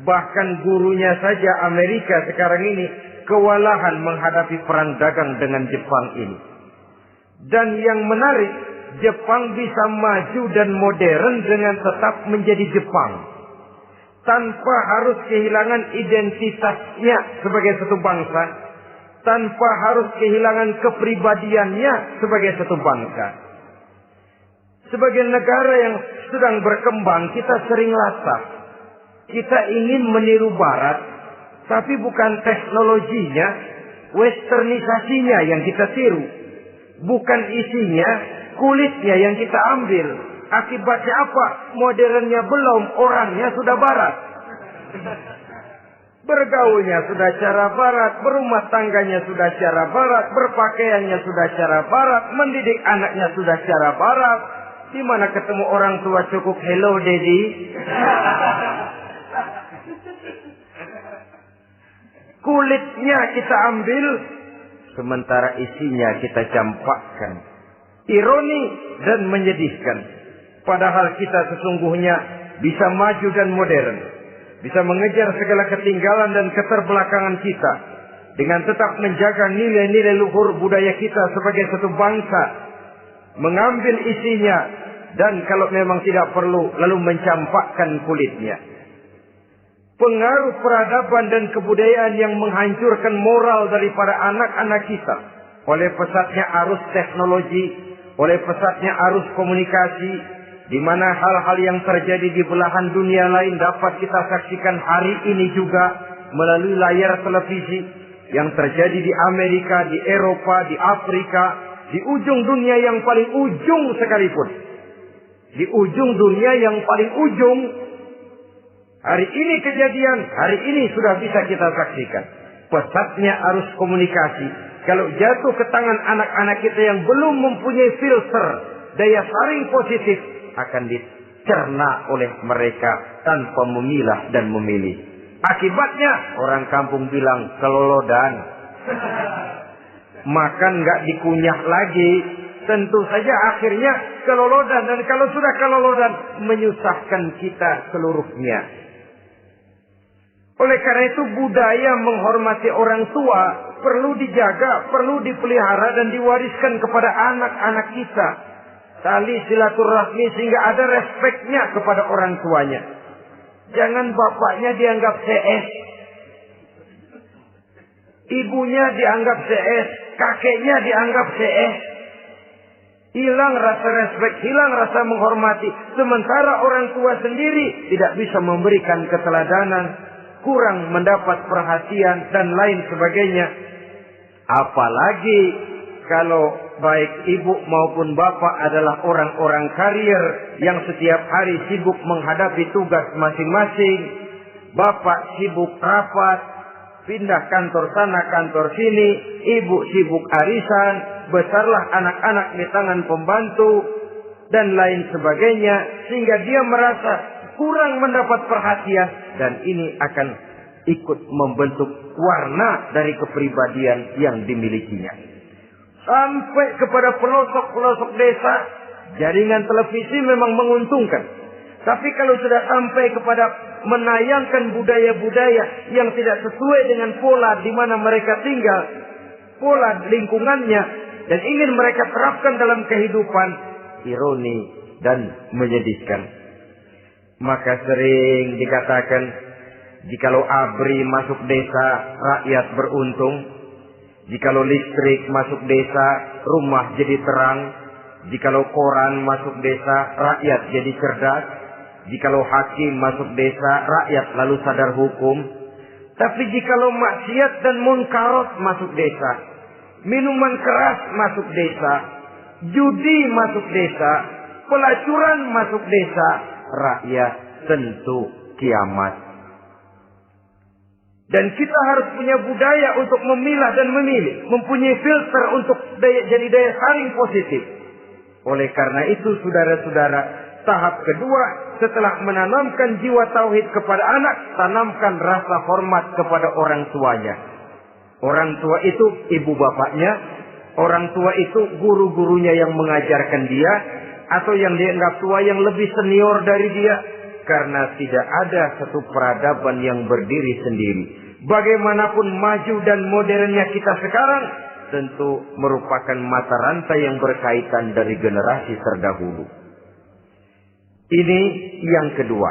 Bahkan gurunya saja Amerika sekarang ini kewalahan menghadapi perang dagang dengan Jepang ini. Dan yang menarik, Jepang bisa maju dan modern dengan tetap menjadi Jepang. Tanpa harus kehilangan identitasnya sebagai satu bangsa. Tanpa harus kehilangan kepribadiannya sebagai satu bangsa. Sebagai negara yang sedang berkembang, kita sering latah. Kita ingin meniru Barat, tapi bukan teknologinya, westernisasinya yang kita tiru. Bukan isinya, kulitnya yang kita ambil. Akibatnya apa? Modernnya belum, orangnya sudah Barat. Bergaulnya sudah cara Barat, berumah tangganya sudah cara Barat, berpakaiannya sudah cara Barat, mendidik anaknya sudah cara Barat. Di mana ketemu orang tua cukup hello daddy. Kulitnya kita ambil, sementara isinya kita campakkan. Ironi dan menyedihkan. Padahal kita sesungguhnya bisa maju dan modern. Bisa mengejar segala ketinggalan dan keterbelakangan kita. Dengan tetap menjaga nilai-nilai luhur budaya kita sebagai satu bangsa. Mengambil isinya. Dan kalau memang tidak perlu, lalu mencampakkan kulitnya. Pengaruh peradaban dan kebudayaan yang menghancurkan moral daripada anak-anak kita. Oleh pesatnya arus teknologi. Oleh pesatnya arus komunikasi. Di mana hal-hal yang terjadi di belahan dunia lain dapat kita saksikan hari ini juga melalui layar televisi yang terjadi di Amerika, di Eropa, di Afrika, di ujung dunia yang paling ujung sekalipun. Di ujung dunia yang paling ujung, hari ini kejadian, hari ini sudah bisa kita saksikan. Pesatnya arus komunikasi. Kalau jatuh ke tangan anak-anak kita yang belum mempunyai filter, daya saring positif, akan dicerna oleh mereka tanpa memilah dan memilih. Akibatnya orang kampung bilang kelolodan. Makan nggak dikunyah lagi. Tentu saja akhirnya kelolodan. Dan kalau sudah kelolodan, menyusahkan kita seluruhnya. Oleh karena itu budaya menghormati orang tua perlu dijaga, perlu dipelihara dan diwariskan kepada anak-anak kita. Tali silaturahmi sehingga ada respeknya kepada orang tuanya. Jangan bapaknya dianggap CS, ibunya dianggap CS, kakeknya dianggap CS. Hilang rasa respek, hilang rasa menghormati. Sementara orang tua sendiri tidak bisa memberikan keteladanan, kurang mendapat perhatian dan lain sebagainya. Apalagi kalau baik ibu maupun bapak adalah orang-orang karier yang setiap hari sibuk menghadapi tugas masing-masing. Bapak sibuk rapat, pindah kantor sana kantor sini, ibu sibuk arisan, besarlah anak-anak di tangan pembantu dan lain sebagainya, sehingga dia merasa kurang mendapat perhatian, dan ini akan ikut membentuk warna dari kepribadian yang dimilikinya. Sampai kepada pelosok-pelosok desa, jaringan televisi memang menguntungkan. Tapi kalau sudah sampai kepada menayangkan budaya-budaya yang tidak sesuai dengan pola di mana mereka tinggal, pola lingkungannya, dan ingin mereka terapkan dalam kehidupan, ironi dan menyedihkan. Maka sering dikatakan, jikalau ABRI masuk desa, rakyat beruntung. Jikalau listrik masuk desa, rumah jadi terang. Jikalau koran masuk desa, rakyat jadi cerdas. Jikalau hakim masuk desa, rakyat lalu sadar hukum. Tapi jikalau maksiat dan munkarat masuk desa, minuman keras masuk desa, judi masuk desa, pelacuran masuk desa, rakyat tentu kiamat. Dan kita harus punya budaya untuk memilah dan memilih, mempunyai filter untuk jadi daya saring positif. Oleh karena itu, saudara-saudara, tahap kedua setelah menanamkan jiwa tauhid kepada anak, tanamkan rasa hormat kepada orang tuanya. Orang tua itu ibu bapaknya, orang tua itu guru-gurunya yang mengajarkan dia, atau yang dianggap tua yang lebih senior dari dia. Karena tidak ada satu peradaban yang berdiri sendiri. Bagaimanapun maju dan modernnya kita sekarang, tentu merupakan mata rantai yang berkaitan dari generasi terdahulu. Ini yang kedua.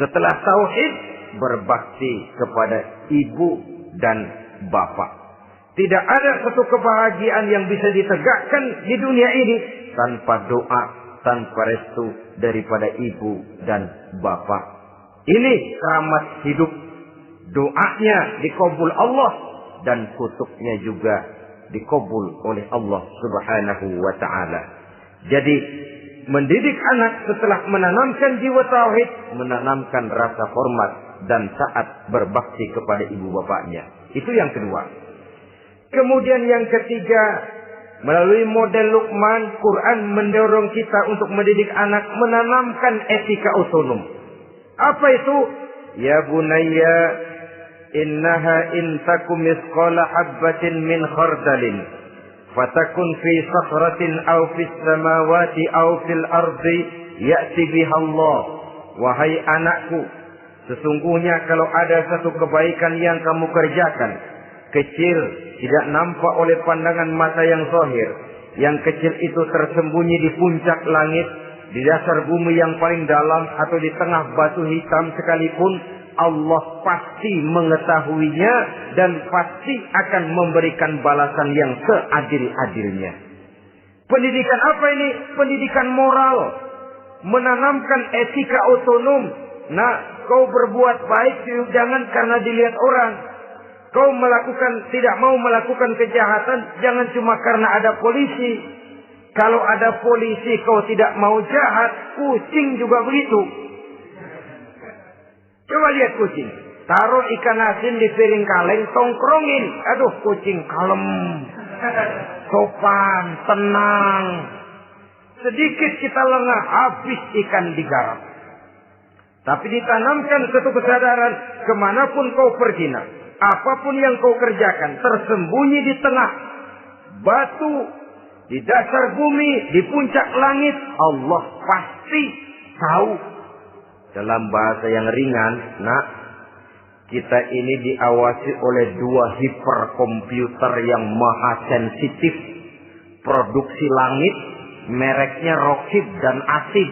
Setelah tauhid, berbakti kepada ibu dan bapak. Tidak ada satu kebahagiaan yang bisa ditegakkan di dunia ini tanpa doa, tanpa restu daripada ibu dan bapak. Ini keramat hidup. Doanya dikabul Allah dan kutuknya juga dikabul oleh Allah Subhanahu wa ta'ala. Jadi mendidik anak setelah menanamkan jiwa tauhid, menanamkan rasa hormat dan taat berbakti kepada ibu bapaknya. Itu yang kedua. Kemudian yang ketiga, melalui model Luqman, Quran mendorong kita untuk mendidik anak menanamkan etika otonom. Apa itu? Ya bunayya, innaha in takum misqala habbatin min khardalin fatakun fi sakhratin aw fis samawati aw fil ardi ya'ti biha Allah. Wahai anakku, sesungguhnya kalau ada satu kebaikan yang kamu kerjakan, kecil, tidak nampak oleh pandangan mata yang zahir, yang kecil itu tersembunyi di puncak langit, di dasar bumi yang paling dalam, atau di tengah batu hitam sekalipun, Allah pasti mengetahuinya dan pasti akan memberikan balasan yang seadil-adilnya. Pendidikan apa ini? Pendidikan moral. Menanamkan etika otonom. Nah, kau berbuat baik jangan karena dilihat orang. Kau tidak mau melakukan kejahatan jangan cuma karena ada polisi. Kalau ada polisi kau tidak mau jahat, kucing juga begitu. Coba lihat kucing. Taruh ikan asin di piring kaleng, tongkrongin. Aduh, kucing kalem, sopan, tenang. Sedikit kita lengah, habis ikan digarap. Tapi ditanamkan satu kesadaran, kemanapun kau pergi, apapun yang kau kerjakan, tersembunyi di tengah batu, di dasar bumi, di puncak langit, Allah pasti tahu. Dalam bahasa yang ringan, Kita ini diawasi oleh 2 hiperkomputer yang maha sensitif. Produksi langit, mereknya Rockheed dan Asid.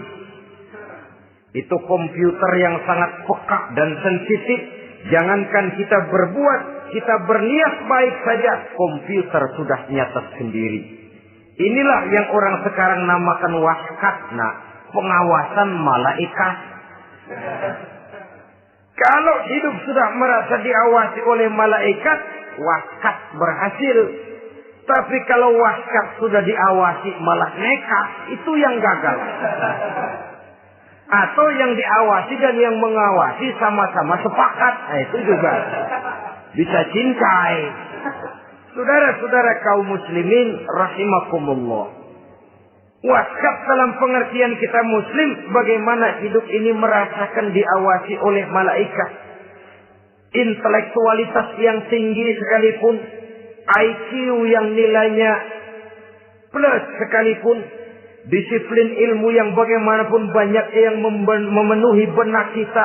Itu komputer yang sangat peka dan sensitif. Jangankan kita berbuat, kita berniat baik saja, komputer sudah nyatet sendiri. Inilah yang orang sekarang namakan waskatna, pengawasan malaikat. Kalau hidup sudah merasa diawasi oleh malaikat, waskat berhasil. Tapi kalau waskat sudah diawasi malah nekat, itu yang gagal. Atau yang diawasi dan yang mengawasi sama-sama sepakat, itu juga bisa cincai. Saudara-saudara kaum muslimin rahimakumullah. Waskat dalam pengertian kita muslim, bagaimana hidup ini merasakan diawasi oleh malaikat. Intelektualitas yang tinggi sekalipun, IQ yang nilainya plus sekalipun, disiplin ilmu yang bagaimanapun banyak yang memenuhi benak kita,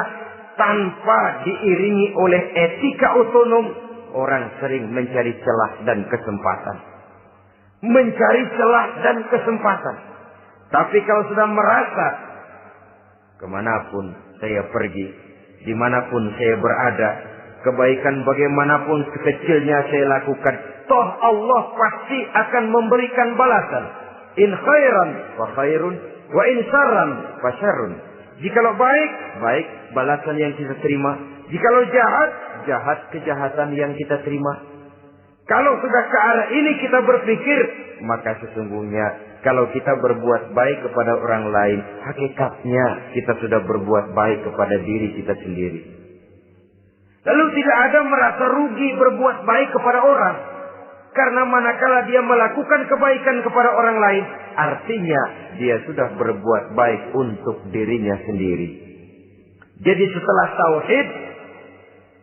tanpa diiringi oleh etika otonom, orang sering mencari celah dan kesempatan. Mencari celah dan kesempatan. Tapi kalau sudah merasa, kemanapun saya pergi, dimanapun saya berada, kebaikan bagaimanapun sekecilnya saya lakukan, toh Allah pasti akan memberikan balasan. In khairan fa khairun, wa in syarran fa syarrun. Jikalau baik, baik balasan yang kita terima. Jikalau jahat, jahat kejahatan yang kita terima. Kalau sudah ke arah ini kita berpikir, maka sesungguhnya kalau kita berbuat baik kepada orang lain, hakikatnya kita sudah berbuat baik kepada diri kita sendiri. Lalu tidak ada merasa rugi berbuat baik kepada orang. Karena manakala dia melakukan kebaikan kepada orang lain, artinya dia sudah berbuat baik untuk dirinya sendiri. Jadi setelah tauhid,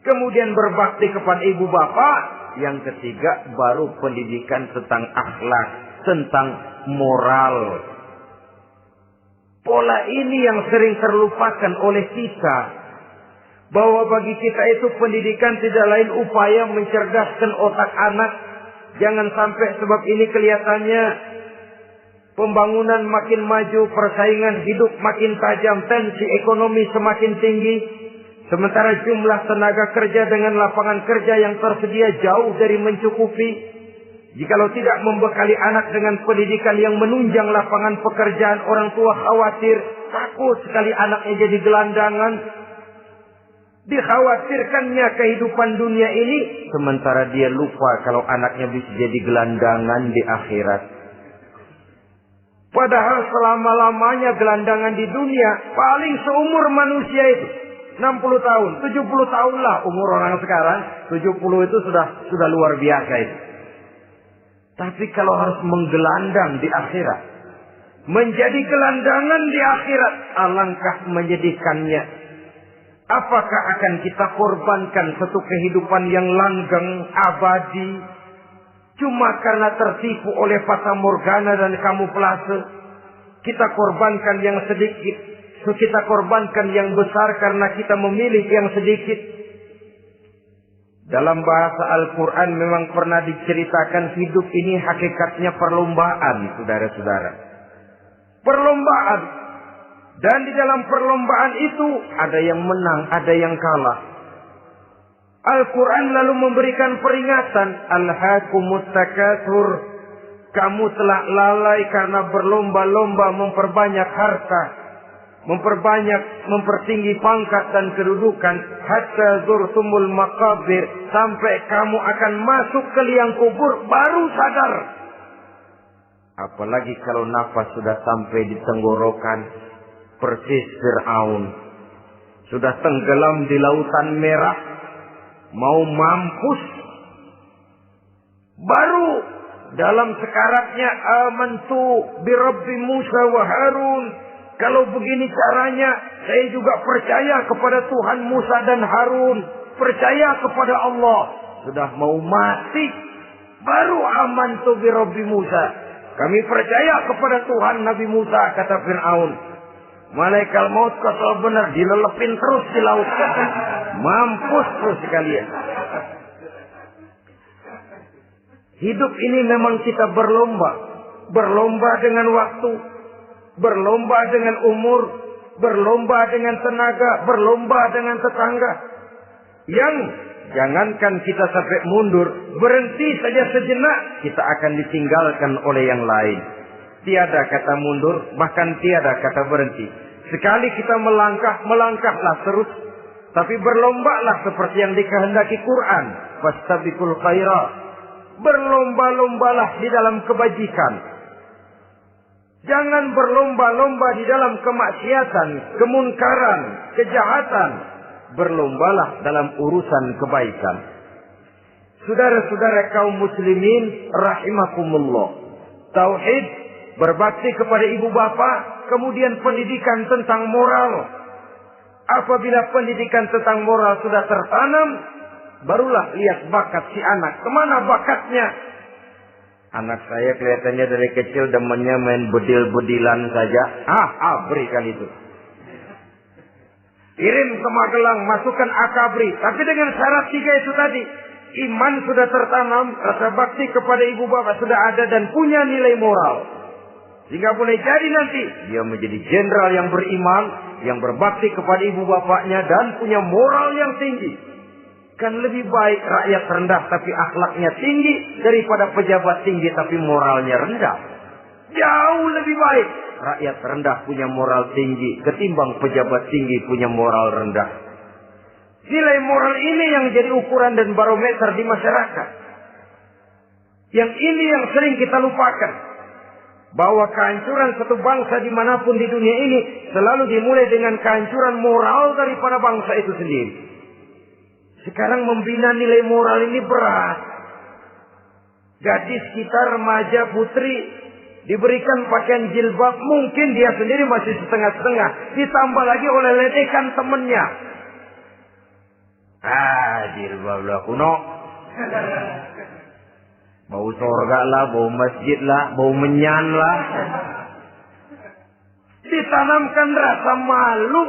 kemudian berbakti kepada ibu bapak, yang ketiga baru pendidikan tentang akhlak, tentang moral. Pola ini yang sering terlupakan oleh kita. Bahwa bagi kita itu pendidikan tidak lain upaya mencerdaskan otak anak. Jangan sampai sebab ini kelihatannya pembangunan makin maju, persaingan hidup makin tajam, tensi ekonomi semakin tinggi. Sementara jumlah tenaga kerja dengan lapangan kerja yang tersedia jauh dari mencukupi. Jikalau tidak membekali anak dengan pendidikan yang menunjang lapangan pekerjaan, orang tua khawatir, takut sekali anaknya jadi gelandangan. Dikhawatirkannya kehidupan dunia ini, sementara dia lupa kalau anaknya bisa jadi gelandangan di akhirat. Padahal selama-lamanya gelandangan di dunia, paling seumur manusia itu 60 tahun, 70 tahun lah umur orang sekarang. 70 itu sudah luar biasa itu. Tapi kalau harus menggelandang di akhirat, menjadi gelandangan di akhirat, alangkah menyedihkannya. Apakah akan kita korbankan satu kehidupan yang langgeng, abadi, cuma karena tertipu oleh fata morgana dan kamuflase? Kita korbankan yang sedikit, kita korbankan yang besar karena kita memilih yang sedikit. Dalam bahasa Al-Quran memang pernah diceritakan hidup ini hakikatnya perlombaan, saudara-saudara. Perlombaan. Dan di dalam perlombaan itu ada yang menang, ada yang kalah. Al-Quran lalu memberikan peringatan. Alhaakumut takatsur. Kamu telah lalai karena berlomba-lomba memperbanyak harta. Mempertinggi pangkat dan kedudukan. Hatta zurtumul maqabir. Sampai kamu akan masuk ke liang kubur baru sadar. Apalagi kalau nafas sudah sampai di tenggorokan. Persis Fir'aun. Sudah tenggelam di lautan merah. Mau mampus. Baru dalam sekaratnya amantu birabbi Musa wa Harun. Kalau begini caranya, saya juga percaya kepada Tuhan Musa dan Harun. Percaya kepada Allah. Sudah mau mati. Baru amantu birabbi Musa. Kami percaya kepada Tuhan Nabi Musa, kata Fir'aun. Malaikat maut kalau benar dilelepin terus di laut. Mampus terus sekalian. Hidup ini memang kita berlomba. Berlomba dengan waktu. Berlomba dengan umur. Berlomba dengan tenaga. Berlomba dengan tetangga. Yang jangankan kita sampai mundur. Berhenti saja sejenak. Kita akan ditinggalkan oleh yang lain. Tiada kata mundur. Bahkan tiada kata berhenti. Sekali kita melangkah. Melangkahlah terus. Tapi berlombalah seperti yang dikehendaki Quran. Fastabiqul khairat. Berlomba-lombalah di dalam kebajikan. Jangan berlomba-lomba di dalam kemaksiatan, kemunkaran, kejahatan. Berlombalah dalam urusan kebaikan. Saudara-saudara kaum muslimin rahimakumullah. Tauhid, berbakti kepada ibu bapa, kemudian pendidikan tentang moral. Apabila pendidikan tentang moral sudah tertanam, barulah lihat bakat si anak. Kemana bakatnya? Anak saya kelihatannya dari kecil demennya main bedil-bedilan saja. Berikan itu. Kirim ke Magelang, masukkan akabri. Tapi dengan syarat 3 itu tadi. Iman sudah tertanam, rasa bakti kepada ibu bapak sudah ada dan punya nilai moral. Sehingga boleh jadi nanti dia menjadi jenderal yang beriman, yang berbakti kepada ibu bapaknya dan punya moral yang tinggi. Kan lebih baik rakyat rendah tapi akhlaknya tinggi daripada pejabat tinggi tapi moralnya rendah. Jauh lebih baik rakyat rendah punya moral tinggi ketimbang pejabat tinggi punya moral rendah. Nilai moral ini yang jadi ukuran dan barometer di masyarakat. Yang ini yang sering kita lupakan. Bahwa kehancuran satu bangsa dimanapun di dunia ini selalu dimulai dengan kehancuran moral daripada bangsa itu sendiri. Sekarang membina nilai moral ini berat. Gadis kita, remaja, putri diberikan pakaian jilbab, mungkin dia sendiri masih setengah-setengah. Ditambah lagi oleh ledekan temennya. Jilbab lah kuno. Bau surga lah, bau masjid lah, bau menyan lah. Ditanamkan rasa malu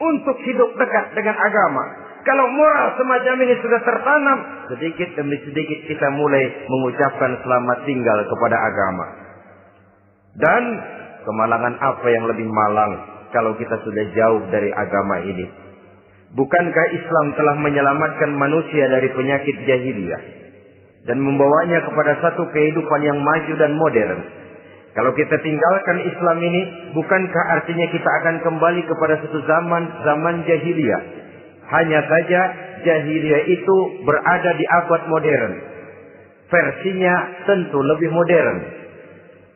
untuk hidup dekat dengan agama. Kalau moral semacam ini sudah tertanam, sedikit demi sedikit kita mulai mengucapkan selamat tinggal kepada agama. Dan kemalangan apa yang lebih malang kalau kita sudah jauh dari agama ini? Bukankah Islam telah menyelamatkan manusia dari penyakit jahiliyah dan membawanya kepada satu kehidupan yang maju dan modern? Kalau kita tinggalkan Islam ini, bukankah artinya kita akan kembali kepada satu zaman jahiliyah? Hanya saja jahiliyah itu berada di abad modern. Versinya tentu lebih modern.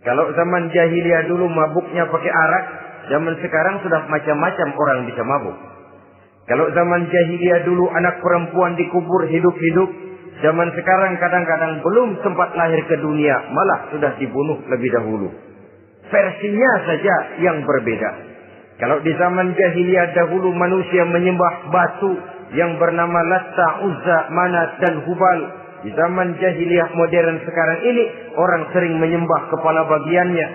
Kalau zaman jahiliyah dulu mabuknya pakai arak, zaman sekarang sudah macam-macam orang bisa mabuk. Kalau zaman jahiliyah dulu anak perempuan dikubur hidup-hidup, zaman sekarang kadang-kadang belum sempat lahir ke dunia, malah sudah dibunuh lebih dahulu. Versinya saja yang berbeda. Kalau di zaman jahiliyah dahulu manusia menyembah batu yang bernama Latta, Uzza, Manat dan Hubal. Di zaman jahiliyah modern sekarang ini orang sering menyembah kepala bagiannya,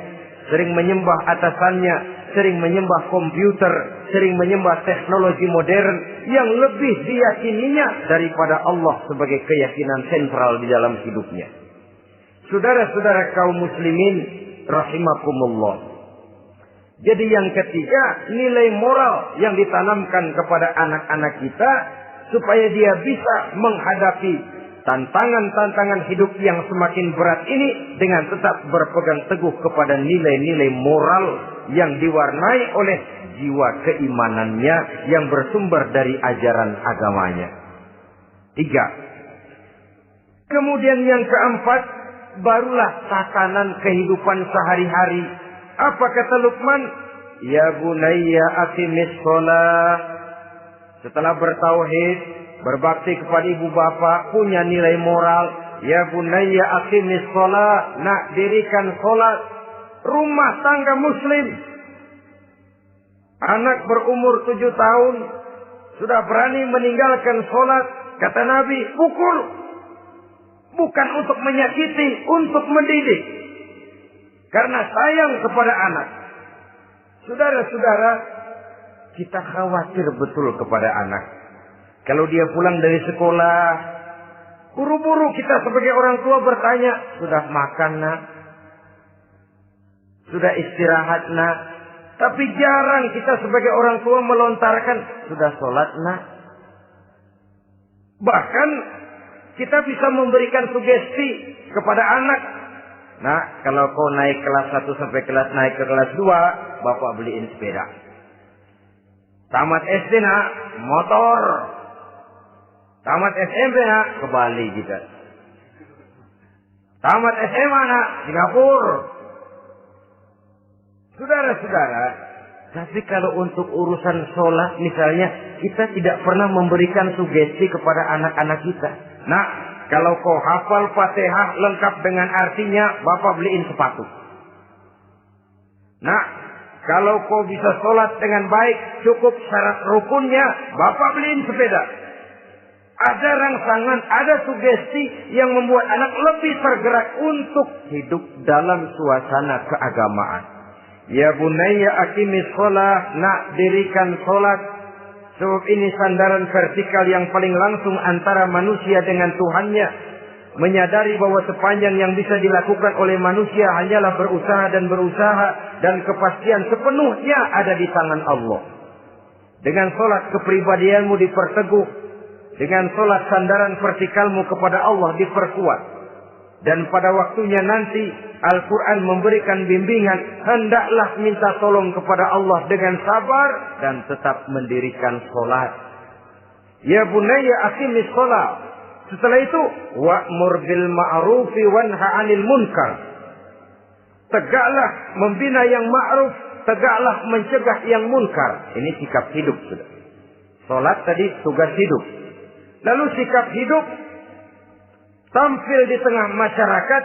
sering menyembah atasannya, sering menyembah komputer, sering menyembah teknologi modern yang lebih diyakininya daripada Allah sebagai keyakinan sentral di dalam hidupnya. Saudara-saudara kaum muslimin rahimakumullah. Jadi yang ketiga, nilai moral yang ditanamkan kepada anak-anak kita supaya dia bisa menghadapi tantangan-tantangan hidup yang semakin berat ini dengan tetap berpegang teguh kepada nilai-nilai moral yang diwarnai oleh jiwa keimanannya yang bersumber dari ajaran agamanya. 3. Kemudian yang keempat, barulah tatanan kehidupan sehari-hari. Apa kata Luqman? Ya bunayya aqimis shalah. Setelah bertauhid, berbakti kepada ibu bapa, punya nilai moral. Ya bunayya aqimis shalah. Nak, dirikan salat. Rumah tangga muslim. Anak berumur 7 tahun sudah berani meninggalkan salat. Kata Nabi, pukul. Bukan untuk menyakiti, untuk mendidik. Karena sayang kepada anak. Saudara-saudara, kita khawatir betul kepada anak. Kalau dia pulang dari sekolah, buru-buru kita sebagai orang tua bertanya, sudah makan nak? Sudah istirahat nak? Tapi jarang kita sebagai orang tua melontarkan, sudah sholat nak? Bahkan kita bisa memberikan sugesti kepada anak. Nah, kalau kau naik kelas 1 sampai naik ke kelas 2, bapak beliin sepeda. Tamat SD nak, motor. Tamat SMP nak, ke Bali juga. Tamat SMA nak, Singapura. Saudara-saudara, tapi kalau untuk urusan sholat misalnya, kita tidak pernah memberikan sugesti kepada anak-anak kita. Nah, kalau kau hafal Fatihah lengkap dengan artinya, bapak beliin sepatu. Nah, kalau kau bisa sholat dengan baik, cukup syarat rukunnya, bapak beliin sepeda. Ada rangsangan, ada sugesti yang membuat anak lebih tergerak untuk hidup dalam suasana keagamaan. Ya bunayya aqimis sholat, nak dirikan sholat. Sebab ini sandaran vertikal yang paling langsung antara manusia dengan Tuhannya. Menyadari bahwa sepanjang yang bisa dilakukan oleh manusia hanyalah berusaha dan berusaha. Dan kepastian sepenuhnya ada di tangan Allah. Dengan sholat kepribadianmu diperteguh. Dengan sholat sandaran vertikalmu kepada Allah diperkuat. Dan pada waktunya nanti Al-Quran memberikan bimbingan. Hendaklah minta tolong kepada Allah dengan sabar. Dan tetap mendirikan sholat. Ya bunayya aqimis sholat. Setelah itu, wa'mur bil ma'rufi wanha 'anil munkar. Tegaklah membina yang ma'ruf. Tegaklah mencegah yang munkar. Ini sikap hidup. Sudah. Sholat tadi tugas hidup. Lalu sikap hidup. Tampil di tengah masyarakat,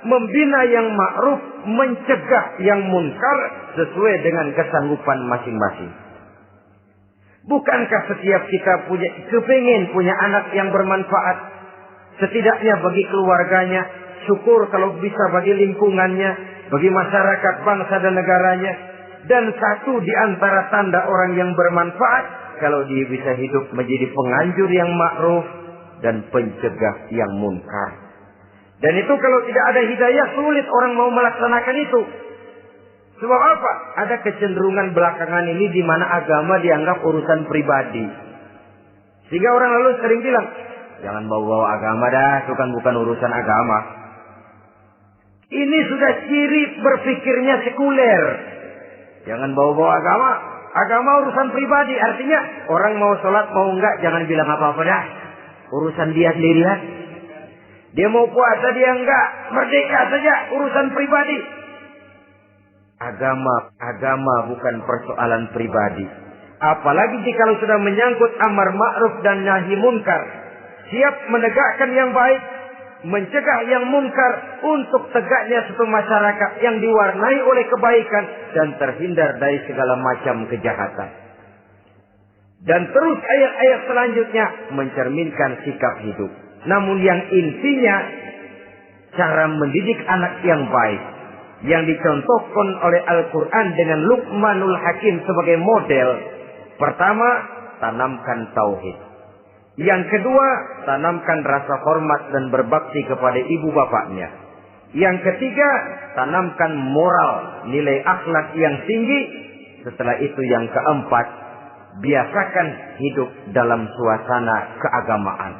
membina yang ma'ruf, mencegah yang munkar sesuai dengan kesanggupan masing-masing. Bukankah setiap kita kepingin punya anak yang bermanfaat? Setidaknya bagi keluarganya, syukur kalau bisa bagi lingkungannya, bagi masyarakat, bangsa dan negaranya. Dan satu di antara tanda orang yang bermanfaat, kalau dia bisa hidup menjadi penganjur yang ma'ruf, dan pencegah yang munkar. Dan itu kalau tidak ada hidayah, sulit orang mau melaksanakan itu. Sebab apa? Ada kecenderungan belakangan ini di mana agama dianggap urusan pribadi. Sehingga orang lalu sering bilang, jangan bawa-bawa agama dah, itu kan bukan urusan agama. Ini sudah ciri berpikirnya sekuler. Jangan bawa-bawa agama. Agama urusan pribadi. Artinya orang mau sholat mau enggak, jangan bilang apa-apa dah. Urusan dia sendirian. Dia mau puasa dia enggak. Merdeka saja. Urusan pribadi. Agama bukan persoalan pribadi. Apalagi jika sudah menyangkut amar ma'ruf dan nahi munkar. Siap menegakkan yang baik. Mencegah yang munkar. Untuk tegaknya satu masyarakat yang diwarnai oleh kebaikan. Dan terhindar dari segala macam kejahatan. Dan terus ayat-ayat selanjutnya mencerminkan sikap hidup. Namun yang intinya cara mendidik anak yang baik. Yang dicontohkan oleh Al-Quran dengan Luqmanul Hakim sebagai model. Pertama, tanamkan tauhid. Yang kedua, tanamkan rasa hormat dan berbakti kepada ibu bapaknya. Yang ketiga, tanamkan moral, nilai akhlak yang tinggi. Setelah itu yang keempat, biasakan hidup dalam suasana keagamaan.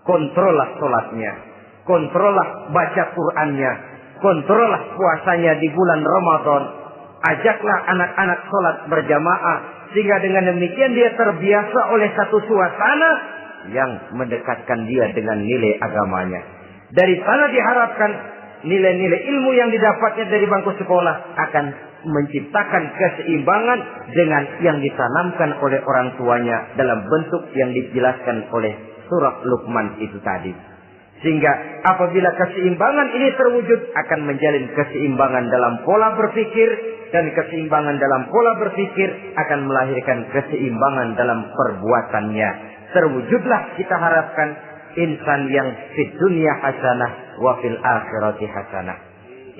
Kontrollah sholatnya. Kontrollah baca Qur'annya. Kontrollah puasanya di bulan Ramadan. Ajaklah anak-anak sholat berjamaah. Sehingga dengan demikian dia terbiasa oleh satu suasana yang mendekatkan dia dengan nilai agamanya. Dari sana diharapkan nilai-nilai ilmu yang didapatnya dari bangku sekolah akan menciptakan keseimbangan dengan yang ditanamkan oleh orang tuanya dalam bentuk yang dijelaskan oleh surah Luqman itu tadi. Sehingga apabila keseimbangan ini terwujud akan menjalin keseimbangan dalam pola berpikir. Dan keseimbangan dalam pola berpikir akan melahirkan keseimbangan dalam perbuatannya. Terwujudlah kita harapkan insan yang fid dunya hasanah wa fil akhirati hasanah.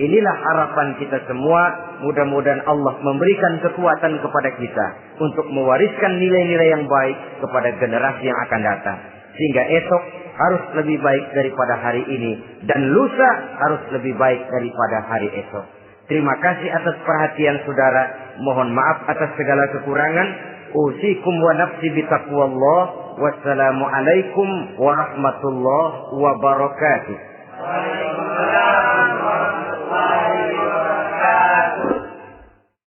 Inilah harapan kita semua. Mudah-mudahan Allah memberikan kekuatan kepada kita untuk mewariskan nilai-nilai yang baik kepada generasi yang akan datang. Sehingga esok harus lebih baik daripada hari ini. Dan lusa harus lebih baik daripada hari esok. Terima kasih atas perhatian saudara. Mohon maaf atas segala kekurangan. Usikum wa nafsi bitaqwallah. Wassalamualaikum warahmatullahi wabarakatuh.